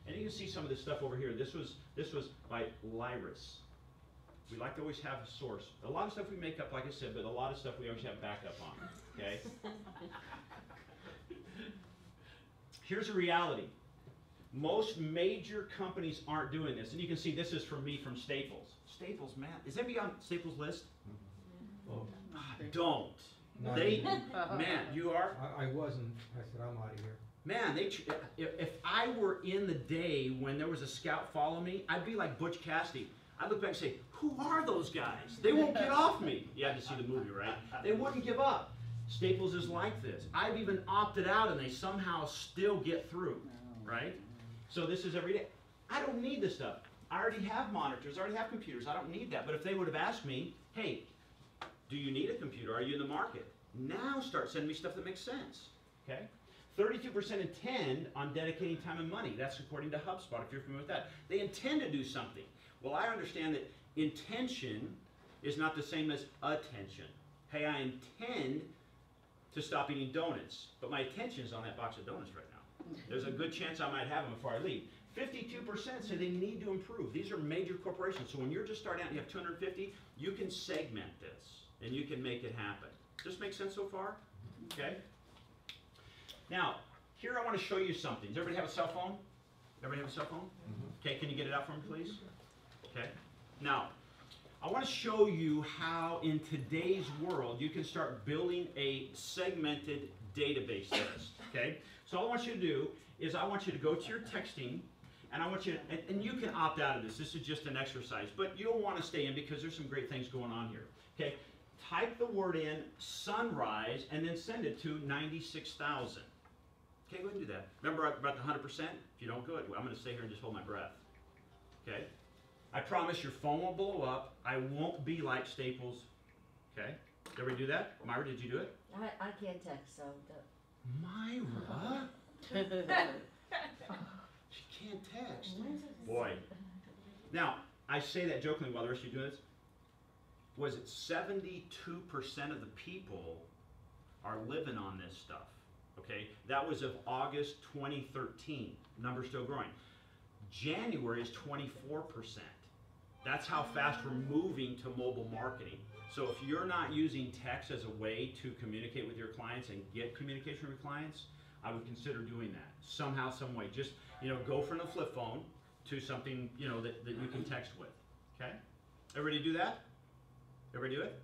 And you can see some of this stuff over here. This was by Lyris. We like to always have a source. A lot of stuff we make up, like I said, but a lot of stuff we always have backup on, okay? Here's a reality. Most major companies aren't doing this. And you can see this is from me from Staples. Staples, man. Is anybody on Staples' list? Oh. Don't. No, Man, you are? I wasn't. I said, I'm out of here. Man, if I were in the day when there was a scout follow me, I'd be like Butch Cassidy. I'd look back and say, who are those guys? They won't get off me. You had to see the movie, right? They wouldn't give up. Staples is like this. I've even opted out and they somehow still get through, right? So this is every day. I don't need this stuff. I already have monitors, I already have computers. I don't need that. But if they would have asked me, hey, do you need a computer? Are you in the market? Now start sending me stuff that makes sense, okay? 32% intend on dedicating time and money. That's according to HubSpot, if you're familiar with that. They intend to do something. Well, I understand that intention is not the same as attention. Hey, I intend to stop eating donuts, but my attention is on that box of donuts right now. There's a good chance I might have them before I leave. 52% say they need to improve. These are major corporations. So when you're just starting out and you have 250, you can segment this and you can make it happen. Does this make sense so far? Okay. Now, here I want to show you something. Does everybody have a cell phone? Everybody have a cell phone? Okay, can you get it out for me, please? Okay. Now, I want to show you how in today's world you can start building a segmented database list. Okay? So all I want you to do is I want you to go to your texting, and I want you to, and you can opt out of this. This is just an exercise, but you'll want to stay in because there's some great things going on here. Okay? Type the word in sunrise and then send it to 96,000. Okay, go ahead and do that. Remember about the 100%? If you don't, good. I'm going to stay here and just hold my breath. Okay? I promise your phone won't blow up. I won't be like Staples. Okay? Did everybody do that? Myra, did you do it? I can't text, so. Myra? She can't text. Boy. Now, I say that jokingly while the rest of you do this. Was it 72% of the people are living on this stuff? Okay? That was of August 2013. Number's still growing. January is 24%. That's how fast we're moving to mobile marketing. So if you're not using text as a way to communicate with your clients and get communication with clients, I would consider doing that somehow, some way. Just, go from a flip phone to something, that you can text with. Okay? Everybody do that? Everybody do it?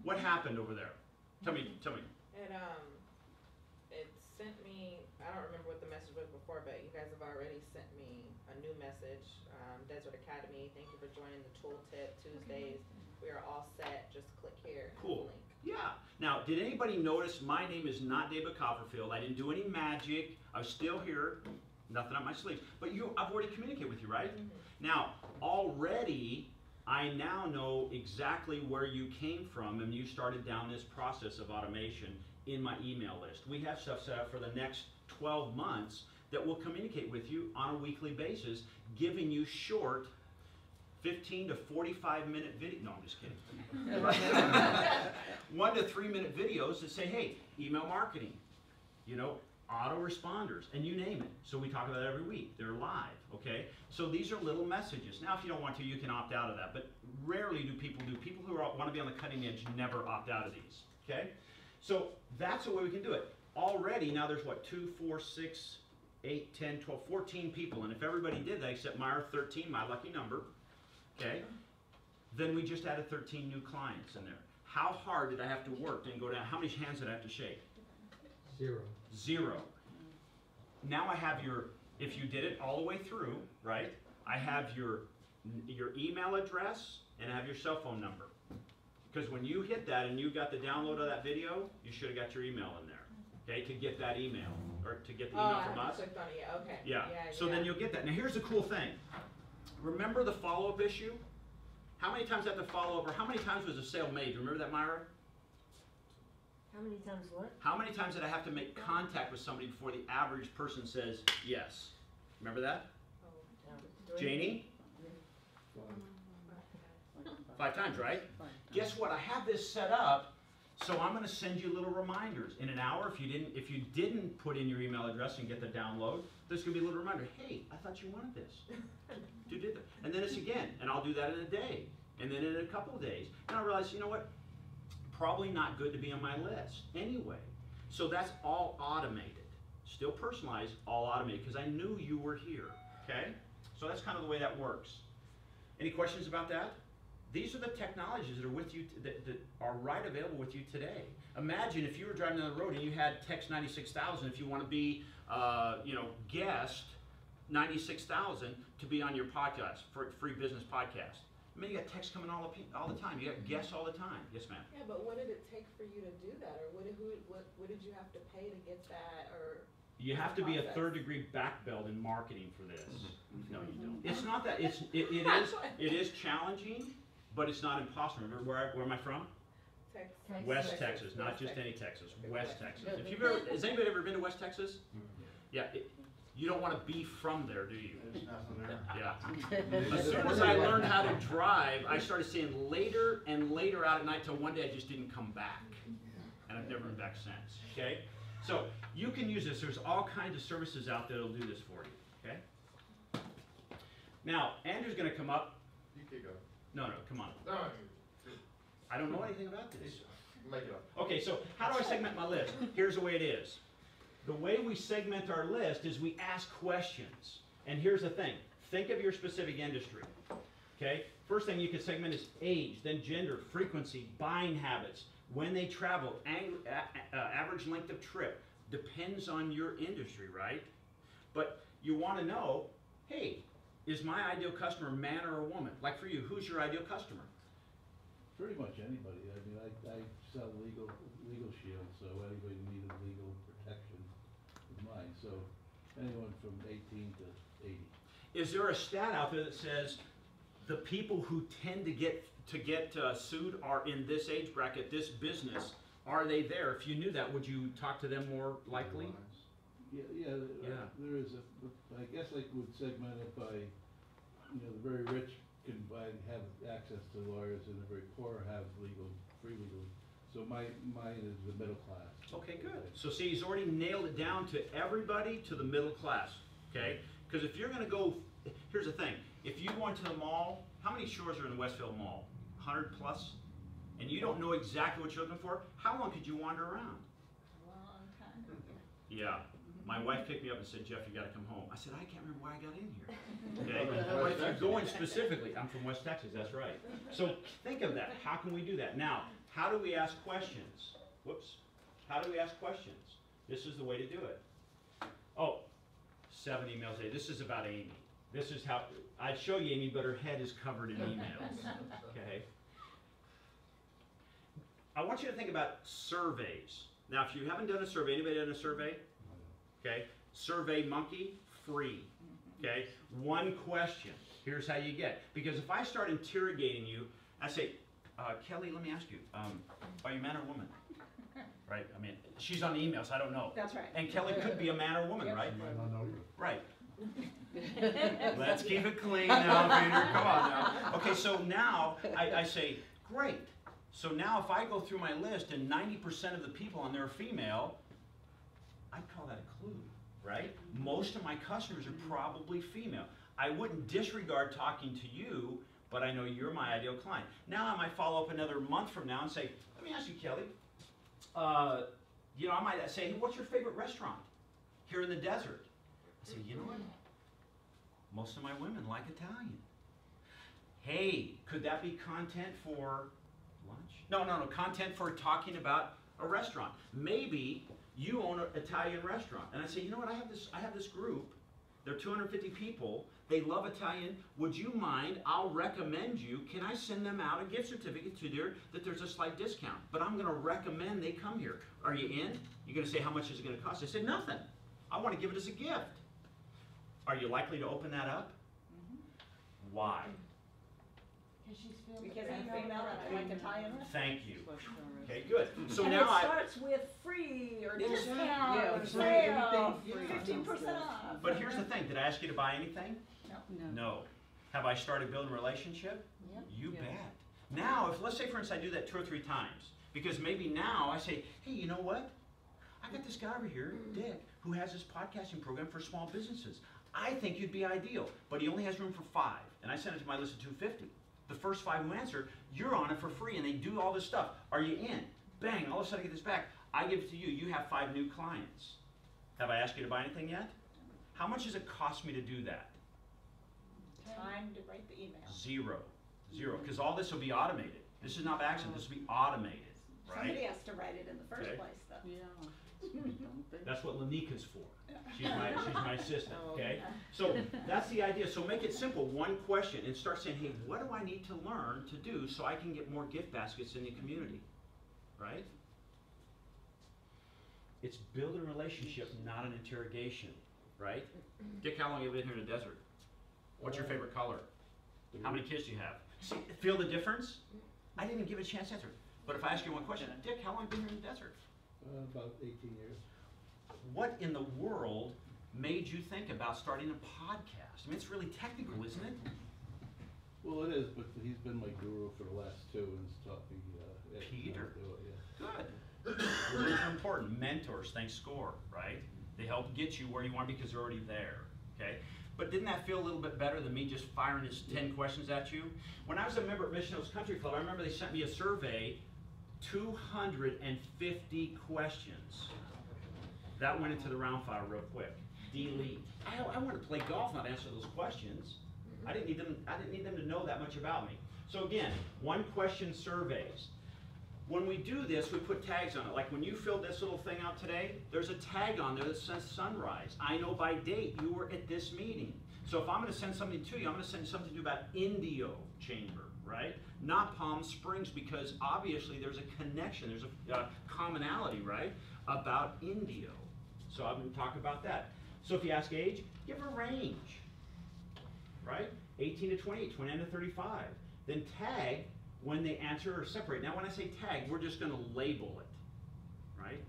What happened over there? Tell me. It sent me, I don't remember what the message was before, but you guys have already sent me a new message. Desert Academy, thank you for joining the Tooltip Tuesdays. We are all set, just click here. Cool. Yeah. Now, did anybody notice my name is not David Copperfield? I didn't do any magic. I was still here. Nothing up my sleeves. But I've already communicated with you, right? Now, already, I now know exactly where you came from and you started down this process of automation in my email list. We have stuff set up for the next 12 months that will communicate with you on a weekly basis, giving you short 15 to 45 minute video. No, I'm just kidding. 1 to 3 minute videos that say, hey, email marketing, you know, autoresponders, and you name it. So we talk about it every week. They're live, okay? So these are little messages. Now, if you don't want to, you can opt out of that, but rarely do. People who want to be on the cutting edge never opt out of these, okay? So that's the way we can do it. Already, now there's what, 2, 4, 6, 8, 10, 12, 14 people, and if everybody did that except Myra, 13, my lucky number, okay, then we just added 13 new clients in there. How hard did I have to work and go down? How many hands did I have to shake? 0. 0. Now I have your, if you did it all the way through, right, I have your email address and I have your cell phone number. Because when you hit that and you got the download of that video, you should have got your email in there, okay, to get that email, or to get the email from us. Clicked on it, yeah, okay. Yeah, so then you'll get that. Now here's the cool thing. Remember the follow-up issue? How many times I have to follow up, or how many times was a sale made? Remember that, Myra? How many times what? How many times did I have to make contact with somebody before the average person says yes? Remember that? Oh, Janie? 5 times, right? Guess what? I have this set up, so I'm going to send you little reminders. In an hour, if you didn't put in your email address and get the download, there's going to be a little reminder. Hey, I thought you wanted this. You did that. And then it's again, and I'll do that in a day, and then in a couple of days. And I realize, you know what? Probably not good to be on my list anyway. So that's all automated. Still personalized, all automated, because I knew you were here, okay? So that's kind of the way that works. Any questions about that? These are the technologies that are with you, that are right available with you today. Imagine if you were driving down the road and you had text 96,000 if you want to be, guest 96,000 to be on your podcast, for free business podcast. I mean, you got texts coming all the time. You got guests all the time. Yes, ma'am. Yeah, but what did it take for you to do that, or what did you have to pay to get that, or? You have to be a 3rd-degree black belt in marketing for this. No, you don't. It's not that. It is challenging, but it's not impossible. Remember where am I from? Texas. West Texas, not just any Texas. West Texas. If you've ever, has anybody ever been to West Texas? Yeah. You don't want to be from there, do you? There's nothing there. Yeah. As soon as I learned how to drive, I started seeing later and later out at night till one day I just didn't come back. And I've never been back since, okay? So you can use this. There's all kinds of services out there that'll do this for you, okay? Now, Andrew's going to come up. You can go. No, come on. No. I don't know anything about this. Make it up. Okay, so how do I segment my list? Here's the way it is. The way we segment our list is we ask questions. And here's the thing. Think of your specific industry. Okay? First thing you can segment is age, then gender, frequency, buying habits, when they travel, average length of trip. Depends on your industry, right? But you want to know, hey, is my ideal customer a man or a woman? Like for you, who's your ideal customer? Pretty much anybody. I mean, I sell legal shield, so anybody needing legal protection is mine. So anyone from 18 to 80. Is there a stat out there that says the people who tend to get sued are in this age bracket, this business? Are they there? If you knew that, would you talk to them more likely? Yeah. There is I guess I would segment it by, the very rich can have access to lawyers, and the very poor have free legal. So mine is the middle class. Okay, good. So see, he's already nailed it down to everybody to the middle class, okay? Because if you're going to go, here's the thing. If you go into the mall, how many stores are in the Westfield Mall? 100 plus? And you don't know exactly what you're looking for, how long could you wander around? A long time. Yeah. My wife picked me up and said, Jeff, you got to come home. I said, I can't remember why I got in here. Okay? But if you're going specifically, I'm from West Texas, that's right. So think of that. How can we do that? Now, how do we ask questions? Whoops. How do we ask questions? This is the way to do it. Oh, 7 emails a day. This is about Amy. This is how, I'd show you Amy, but her head is covered in emails. Okay? I want you to think about surveys. Now, if you haven't done a survey, anybody done a survey? Okay, Survey Monkey, free. Okay, 1 question. Here's how you get. Because if I start interrogating you, I say, Kelly, let me ask you, are you man or woman? right? I mean, she's on the emails, I don't know. That's right. And Kelly could be a man or a woman, Yep. right? You might not know you. Right. Let's keep it clean now, Peter, come on now. Okay, so now I say, great. So now if I go through my list and 90% of the people on there are female, I'd call that a clue, right? Most of my customers are probably female. I wouldn't disregard talking to you, but I know you're my ideal client. Now I might follow up another month from now and say, let me ask you, Kelly, you know, I might say, hey, what's your favorite restaurant here in the desert? I say, you know what? Most of my women like Italian. Hey, could that be content for lunch? No, content for talking about a restaurant. Maybe you own an Italian restaurant. And I say, you know what, I have this group. They're 250 people. They love Italian. Would you mind? I'll recommend you. Can I send them out a gift certificate to that there's a slight discount? But I'm going to recommend they come here. Are you in? You're going to say, how much is it going to cost? I said, nothing. I want to give it as a gift. Are you likely to open that up? Why? Because she's feeling. Because I'm female and I like Italian restaurants. Thank you. Okay, good. So And now it starts with free or discount or that's sale, right, 15% off. But here's the thing. Did I ask you to buy anything? No. No. Have I started building a relationship? Yep. You bet. Now, if let's say for instance I do that 2 or 3 times, because maybe now I say, hey, you know what? I got this guy over here, Dick, who has this podcasting program for small businesses. I think you'd be ideal, but he only has room for 5. And I sent it to my list of 250. The first 5 who answer, you're on it for free, and they do all this stuff. Are you in? Bang, all of a sudden I get this back. I give it to you. You have 5 new clients. Have I asked you to buy anything yet? How much does it cost me to do that? Time to write the email. 0. Because all this will be automated. This is not by accident. This will be automated, right? Somebody has to write it in the first Okay. place, though. Yeah. That's what Lanika's for. She's my assistant, okay? So that's the idea. So make it simple, one question, and start saying, hey, what do I need to learn to do so I can get more gift baskets in the community, right? It's building a relationship, not an interrogation, right? Dick, how long have you been here in the desert? What's your favorite color? How many kids do you have? See, feel the difference? I didn't even give it a chance to answer. But if I ask you one question, Dick, how long have you been here in the desert? About 18 years. What in the world made you think about starting a podcast? I mean, it's really technical, isn't it? Well, it is, but he's been my guru for the last 2 and has taught me. Peter. Yeah. Good. Those are important. Mentors, thanks SCORE, right? They help get you where you want because they're already there, okay? But didn't that feel a little bit better than me just firing this 10 questions at you? When I was a member at Mission Hills Country Club, I remember they sent me a survey, 250 questions. That went into the round file real quick. Delete. I want to play golf, not answer those questions. I didn't need them to know that much about me. So again, 1 question surveys. When we do this, we put tags on it. Like when you filled this little thing out today, there's a tag on there that says sunrise. I know by date you were at this meeting. So if I'm going to send something to you, I'm going to send something to you about Indio Chamber, right? Not Palm Springs, because obviously there's a connection, there's a commonality, right, about Indio. So I'm going to talk about that. So if you ask age, give a range, right? 18 to 28, 29 to 35. Then tag when they answer or separate. Now when I say tag, we're just going to label it, right?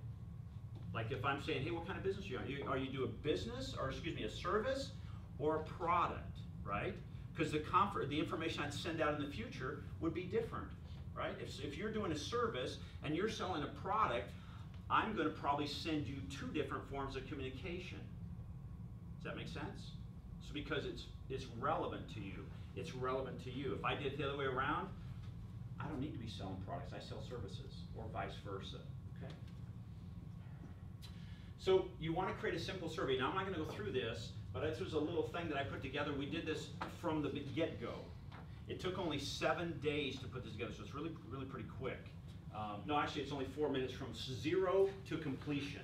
Like if I'm saying, hey, what kind of business are you do a business, or excuse me, a service or a product, right? Because the information I'd send out in the future would be different, right? If you're doing a service and you're selling a product, I'm going to probably send you 2 different forms of communication. Does that make sense? So because it's relevant to you. It's relevant to you. If I did it the other way around, I don't need to be selling products. I sell services, or vice versa, okay? So you want to create a simple survey. Now I'm not going to go through this, but this was a little thing that I put together. We did this from the get-go. It took only 7 days to put this together, so it's really, really pretty quick. No, actually it's only 4 minutes from 0 to completion.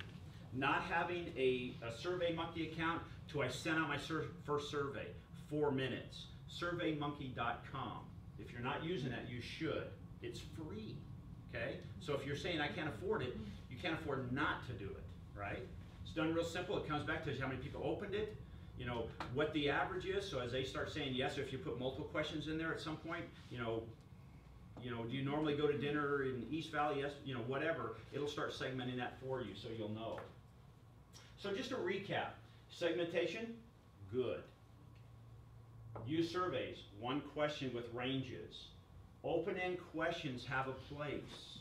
Not having a SurveyMonkey account to I sent out my first survey, 4 minutes. SurveyMonkey.com. If you're not using that, you should. It's free, okay? So if you're saying I can't afford it, you can't afford not to do it, right? It's done real simple. It comes back to how many people opened it, you know, what the average is. So as they start saying yes, or if you put multiple questions in there at some point, you know, You know, do you normally go to dinner in East Valley? Yes, you know, whatever. It'll start segmenting that for you so you'll know. So just to recap, segmentation, good. Use surveys, one question with ranges. Open-end questions have a place.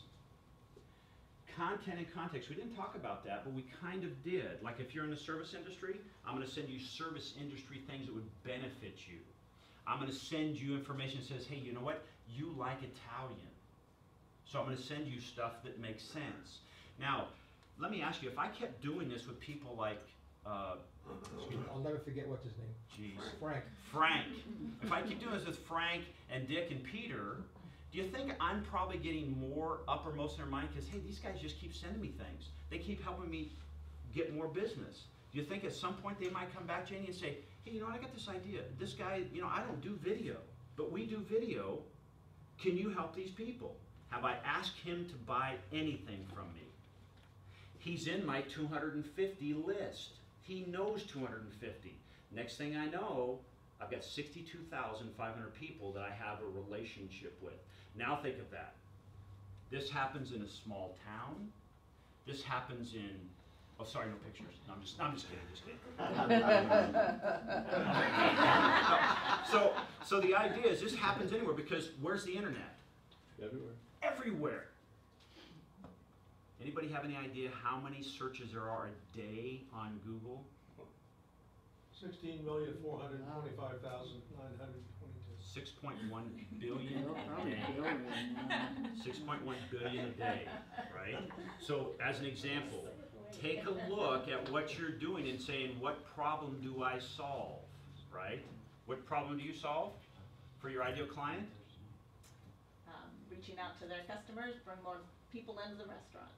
Content and context, we didn't talk about that, but we kind of did. Like if you're in the service industry, I'm going to send you service industry things that would benefit you. I'm going to send you information that says, hey, you know what? You like Italian. So I'm going to send you stuff that makes sense. Now, let me ask you, if I kept doing this with people like, I'll never forget what's his name. geez, Frank. Frank. If I keep doing this with Frank and Dick and Peter, do you think I'm probably getting more uppermost in their mind because, hey, these guys just keep sending me things. They keep helping me get more business. Do you think at some point they might come back, Janie, and say, hey, you know what, I got this idea. This guy, you know, I don't do video, but we do video. Can you help these people? Have I asked him to buy anything from me? He's in my 250 list. He knows 250. Next thing I know, I've got 62,500 people that I have a relationship with. Now think of that. This happens in a small town. This happens in, oh sorry, no pictures. No, I'm just kidding, So the idea is this happens anywhere because where's the internet? Everywhere. Everywhere. Anybody have any idea how many searches there are a day on Google? 16,425,922. 6.1 billion a day. 6.1 billion a day, right? So as an example, take a look at what you're doing and saying, what problem do I solve, right? What problem do you solve for your ideal client? Reaching out to their customers, bring more people into the restaurant.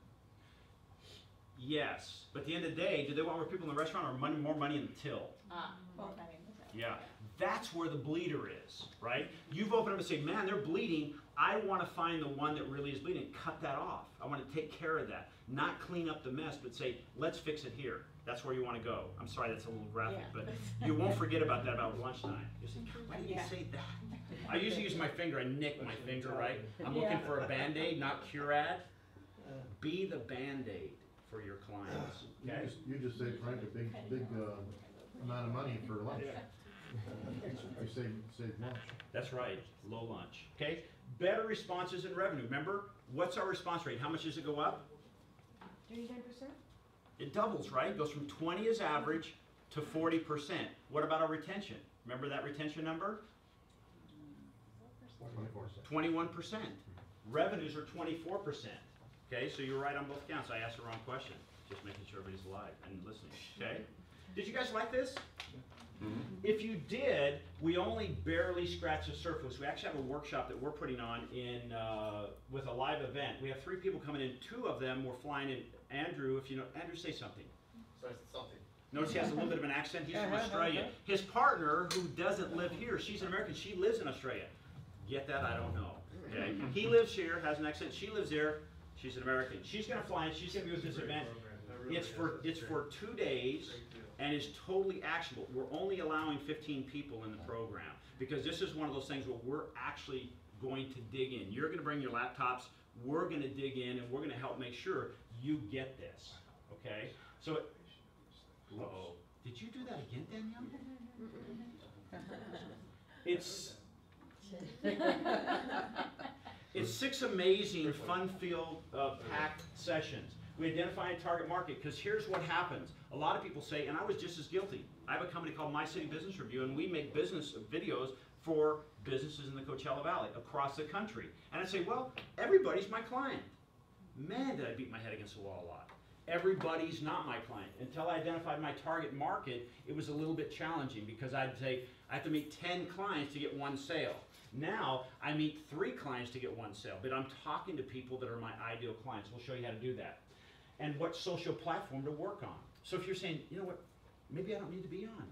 Yes, but at the end of the day, do they want more people in the restaurant or more money in the till? More money in the till. Yeah, that's where the bleeder is, right? You've opened up and say, man, they're bleeding. I want to find the one that really is bleeding. Cut that off. I want to take care of that. Not clean up the mess, but say, let's fix it here. That's where you want to go. I'm sorry, that's a little graphic, Yeah. but you won't forget about that about lunchtime. You say, why did you say that? I usually use my finger. I nick my finger, right? I'm looking for a Band-Aid, not Curad. Be the Band-Aid for your clients. Okay? You just saved Frank a big amount of money for lunch. You saved lunch. That's right, low lunch. Okay? Better responses and revenue. Remember, what's our response rate? How much does it go up? 39%? It doubles, right? It goes from 20 as average to 40%. What about our retention? Remember that retention number? 21%. Revenues are 24%. Okay, so you're right on both counts. I asked the wrong question. Just making sure everybody's alive and listening. Okay? Did you guys like this? If you did, we only barely scratched the surface. We actually have a workshop that we're putting on in with a live event. We have 3 people coming in. 2 of them we're flying in. Andrew, if you know, Andrew, say something. Something. Notice he has a little bit of an accent. He's from Australia. His partner, who doesn't live here, she's an American. She lives in Australia. Get that? I don't know. Okay. He lives here, has an accent. She lives there. She's an American. She's going to fly in. She's going to be with this event. It's for 2 days. And is totally actionable. We're only allowing 15 people in the program because this is one of those things where we're actually going to dig in. You're going to bring your laptops. We're going to dig in, and we're going to help make sure you get this. Okay? So, uh-oh. Did you do that again, Danielle? It's 6 amazing, fun-filled, packed sessions. We identify a target market because here's what happens. A lot of people say, and I was just as guilty. I have a company called My City Business Review, and we make business videos for businesses in the Coachella Valley across the country. And I say, well, everybody's my client. Man, did I beat my head against the wall a lot. Everybody's not my client. Until I identified my target market, it was a little bit challenging because I'd say, I have to meet 10 clients to get 1 sale. Now, I meet 3 clients to get 1 sale, but I'm talking to people that are my ideal clients. We'll show you how to do that. And what social platform to work on. So if you're saying, you know what, maybe I don't need to be on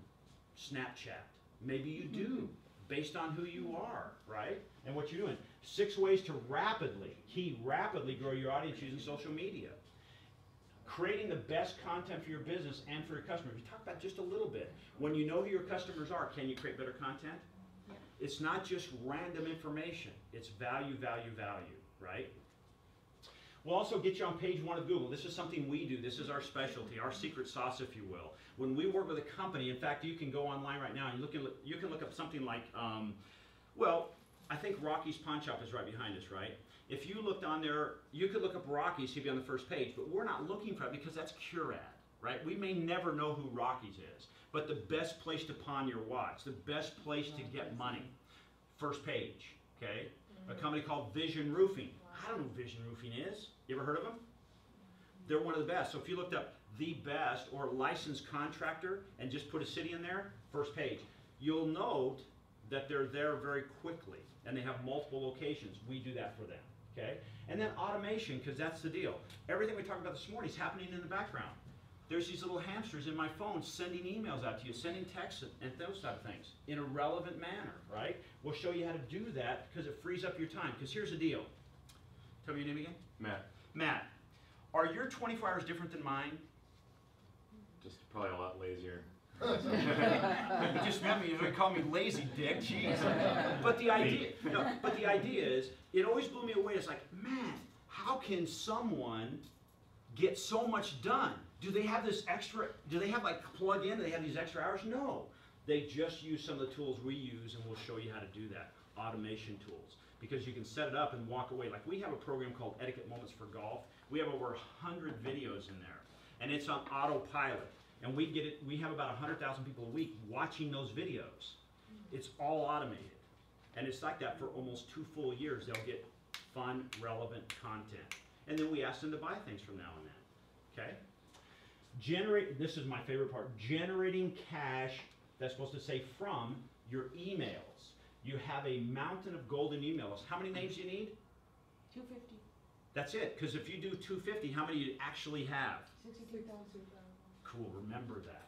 Snapchat. Maybe you do, based on who you are, right? And what you're doing. 6 ways to rapidly grow your audience using social media. Creating the best content for your business and for your customers. We talked about just a little bit. When you know who your customers are, can you create better content? It's not just random information. It's value, value, value, right? We'll also get you on page 1 of Google. This is something we do. This is our specialty, our secret sauce, if you will. When we work with a company, in fact, you can go online right now and you can look up something like, well, I think Rocky's Pawn Shop is right behind us, right? If you looked on there, you could look up Rocky's, he'd be on the first page, but we're not looking for it because that's Curad, right? We may never know who Rocky's is, but the best place to pawn your watch, the best place to get money, first page, okay? A company called Vision Roofing. I don't know who Vision Roofing is. You ever heard of them? They're one of the best. So if you looked up the best or licensed contractor and just put a city in there, first page, you'll note that they're there very quickly and they have multiple locations. We do that for them, okay? And then automation, because that's the deal. Everything we talked about this morning is happening in the background. There's these little hamsters in my phone sending emails out to you, sending texts and those type of things in a relevant manner, right? We'll show you how to do that because it frees up your time. Because here's the deal. Tell me your name again? Matt, Matt, are your 24 hours different than mine? just probably a lot lazier. You just met me, you call me lazy dick, jeez. But the idea is, it always blew me away. It's like, man, how can someone get so much done? Do they have this extra, do they have like plug in, do they have these extra hours? No. They just use some of the tools we use and we'll show you how to do that. Automation tools. Because you can set it up and walk away. Like we have a program called Etiquette Moments for Golf. We have over 100 videos in there. And it's on autopilot. And we have about 100,000 people a week watching those videos. It's all automated. And it's like that for almost 2 full years. They'll get fun, relevant content. And then we ask them to buy things from now and then. Okay? This is my favorite part, generating cash, that's supposed to say from your emails. You have a mountain of golden emails. How many names do you need? 250. That's it, because if you do 250, how many do you actually have? 63,000. Cool, remember that.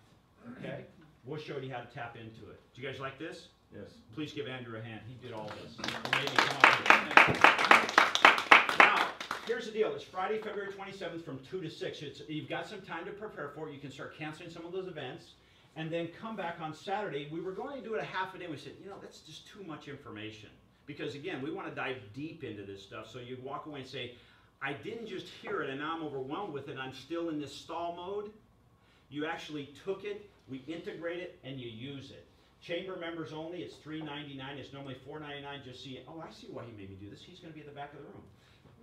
Okay? We'll show you how to tap into it. Do you guys like this? Yes. Please give Andrew a hand. He did all this. Maybe come up here. Now, here's the deal. It's Friday, February 27th from 2 to 6. You've got some time to prepare for it. You can start canceling some of those events. And then come back on Saturday. We were going to do it a half a day. We said, you know, that's just too much information. Because again, we want to dive deep into this stuff. So you walk away and say, I didn't just hear it and now I'm overwhelmed with it. I'm still in this stall mode. You actually took it, we integrate it, and you use it. Chamber members only, it's $3.99. It's normally $4.99. Just see, oh, I see why he made me do this. He's going to be at the back of the room.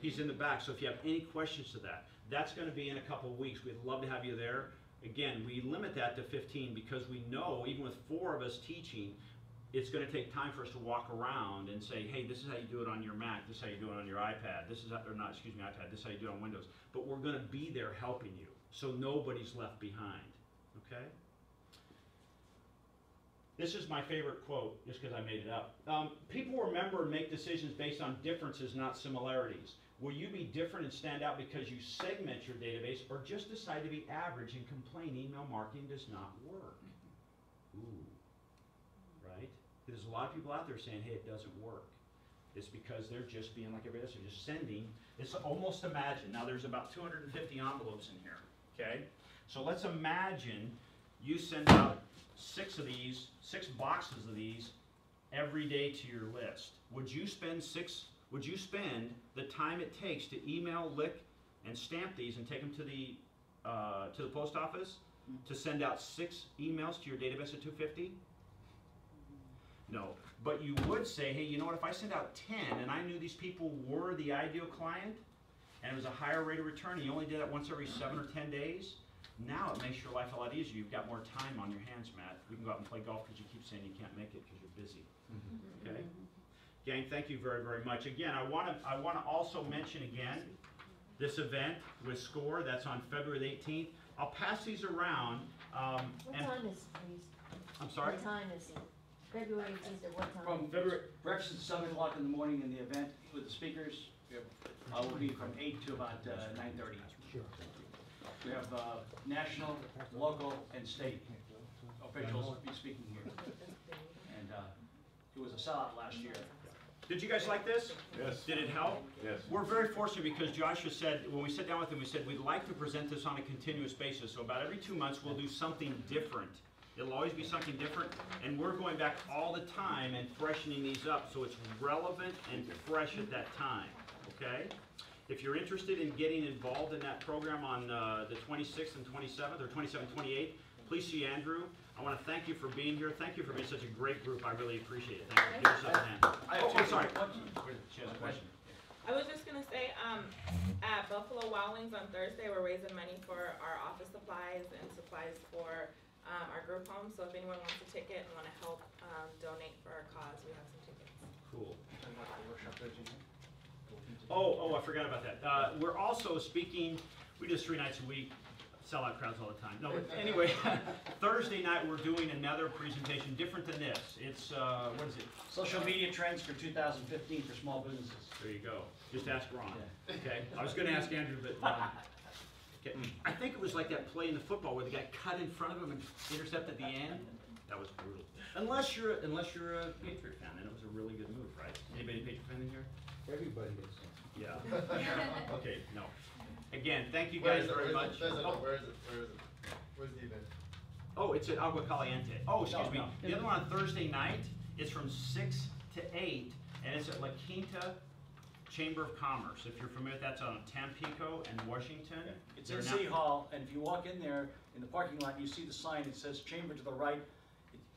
He's in the back. So if you have any questions to that, that's going to be in a couple of weeks. We'd love to have you there. Again, we limit that to 15 because we know, even with 4 of us teaching, it's going to take time for us to walk around and say, hey, this is how you do it on your Mac, this is how you do it on your iPad, this is how, or not, excuse me, iPad, this is how you do it on Windows. But we're going to be there helping you, so nobody's left behind, okay? This is my favorite quote, just because I made it up. People remember and make decisions based on differences, not similarities. Will you be different and stand out because you segment your database or just decide to be average and complain email marketing does not work? Ooh, right? There's a lot of people out there saying, hey, it doesn't work. It's because they're just being like everybody else. They're just sending. It's almost imagine. Now, there's about 250 envelopes in here, okay? So let's imagine you send out 6 of these, 6 boxes of these every day to your list. Would you spend the time it takes to email, lick, and stamp these and take them to the post office to send out 6 emails to your database at 250? No, but you would say, hey, you know what, if I send out 10 and I knew these people were the ideal client and it was a higher rate of return and you only did that once every 7 or 10 days, now it makes your life a lot easier. You've got more time on your hands, Matt. We can go out and play golf because you keep saying you can't make it because you're busy. Okay? Gang, thank you very, very much. Again, I want to also mention again this event with SCORE. That's on February the 18th. I'll pass these around. What time is it, please? I'm sorry? What time is it? February 18th at what time? From breakfast at 7 o'clock in the morning, and the event with the speakers will be from 8 to about 9:30. Sure. We have national, local, and state officials be speaking here. And it was a sellout last year. Did you guys like this? Yes. Did it help? Yes. We're very fortunate because Joshua said, when we sat down with him, we said we'd like to present this on a continuous basis. So about every 2 months we'll do something different It'll always be something different, and we're going back all the time and freshening these up so it's relevant and fresh at that time, okay? If you're interested in getting involved in that program on the 26th and 27th, or 27th, 28th, please see Andrew. I want to thank you for being here. Thank you for being such a great group. I really appreciate it. Thank you. Give yourself a hand. Oh, sorry. She has a question. I was just gonna say, at Buffalo Wild Wings on Thursday, we're raising money for our office supplies and supplies for our group home. So if anyone wants a ticket and want to help donate for our cause, we have some tickets. Cool. Oh, I forgot about that. We're also speaking, we do this 3 nights a week, sell out crowds all the time. No, but anyway, Thursday night we're doing another presentation different than this. It's, what is it? Social media trends for 2015 for small businesses. There you go. Just ask Ron. Okay. I was going to ask Andrew, but okay. I think it was like that play in the football where the guy cut in front of him and intercepted at the end. That was brutal. Unless you're a Patriot fan, then it was a really good move, right? Anybody a Patriot fan in here? Everybody is. Yeah. Okay. No. Again, thank you guys very much. Where is it? Where's the event? Oh, it's at Agua Caliente. Oh, excuse me. No. The other one on Thursday night is from 6 to 8, and it's at La Quinta Chamber of Commerce. If you're familiar, that's on Tampico and Washington. It's in City Hall, and if you walk in there, in the parking lot, you see the sign, it says Chamber to the right.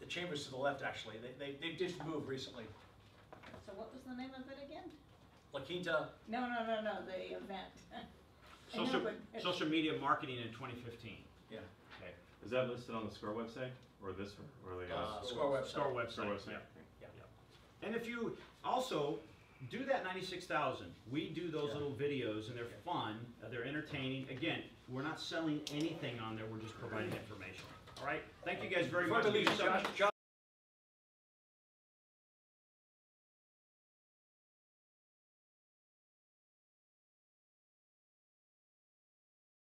The Chamber's to the left, actually. They just moved recently. So what was the name of it again? La Quinta, No, the event. I know, but- Social media marketing in 2015. yeah, Okay. Is that listed on the SCORE website, or this, or the, SCORE website. Store website. SCORE website? Yeah. And if you also do that 96,000, we do those little videos and they're fun, they're entertaining. Again, we're not selling anything on there, we're just providing information. All right? Thank you guys very much. Before we leave, Josh,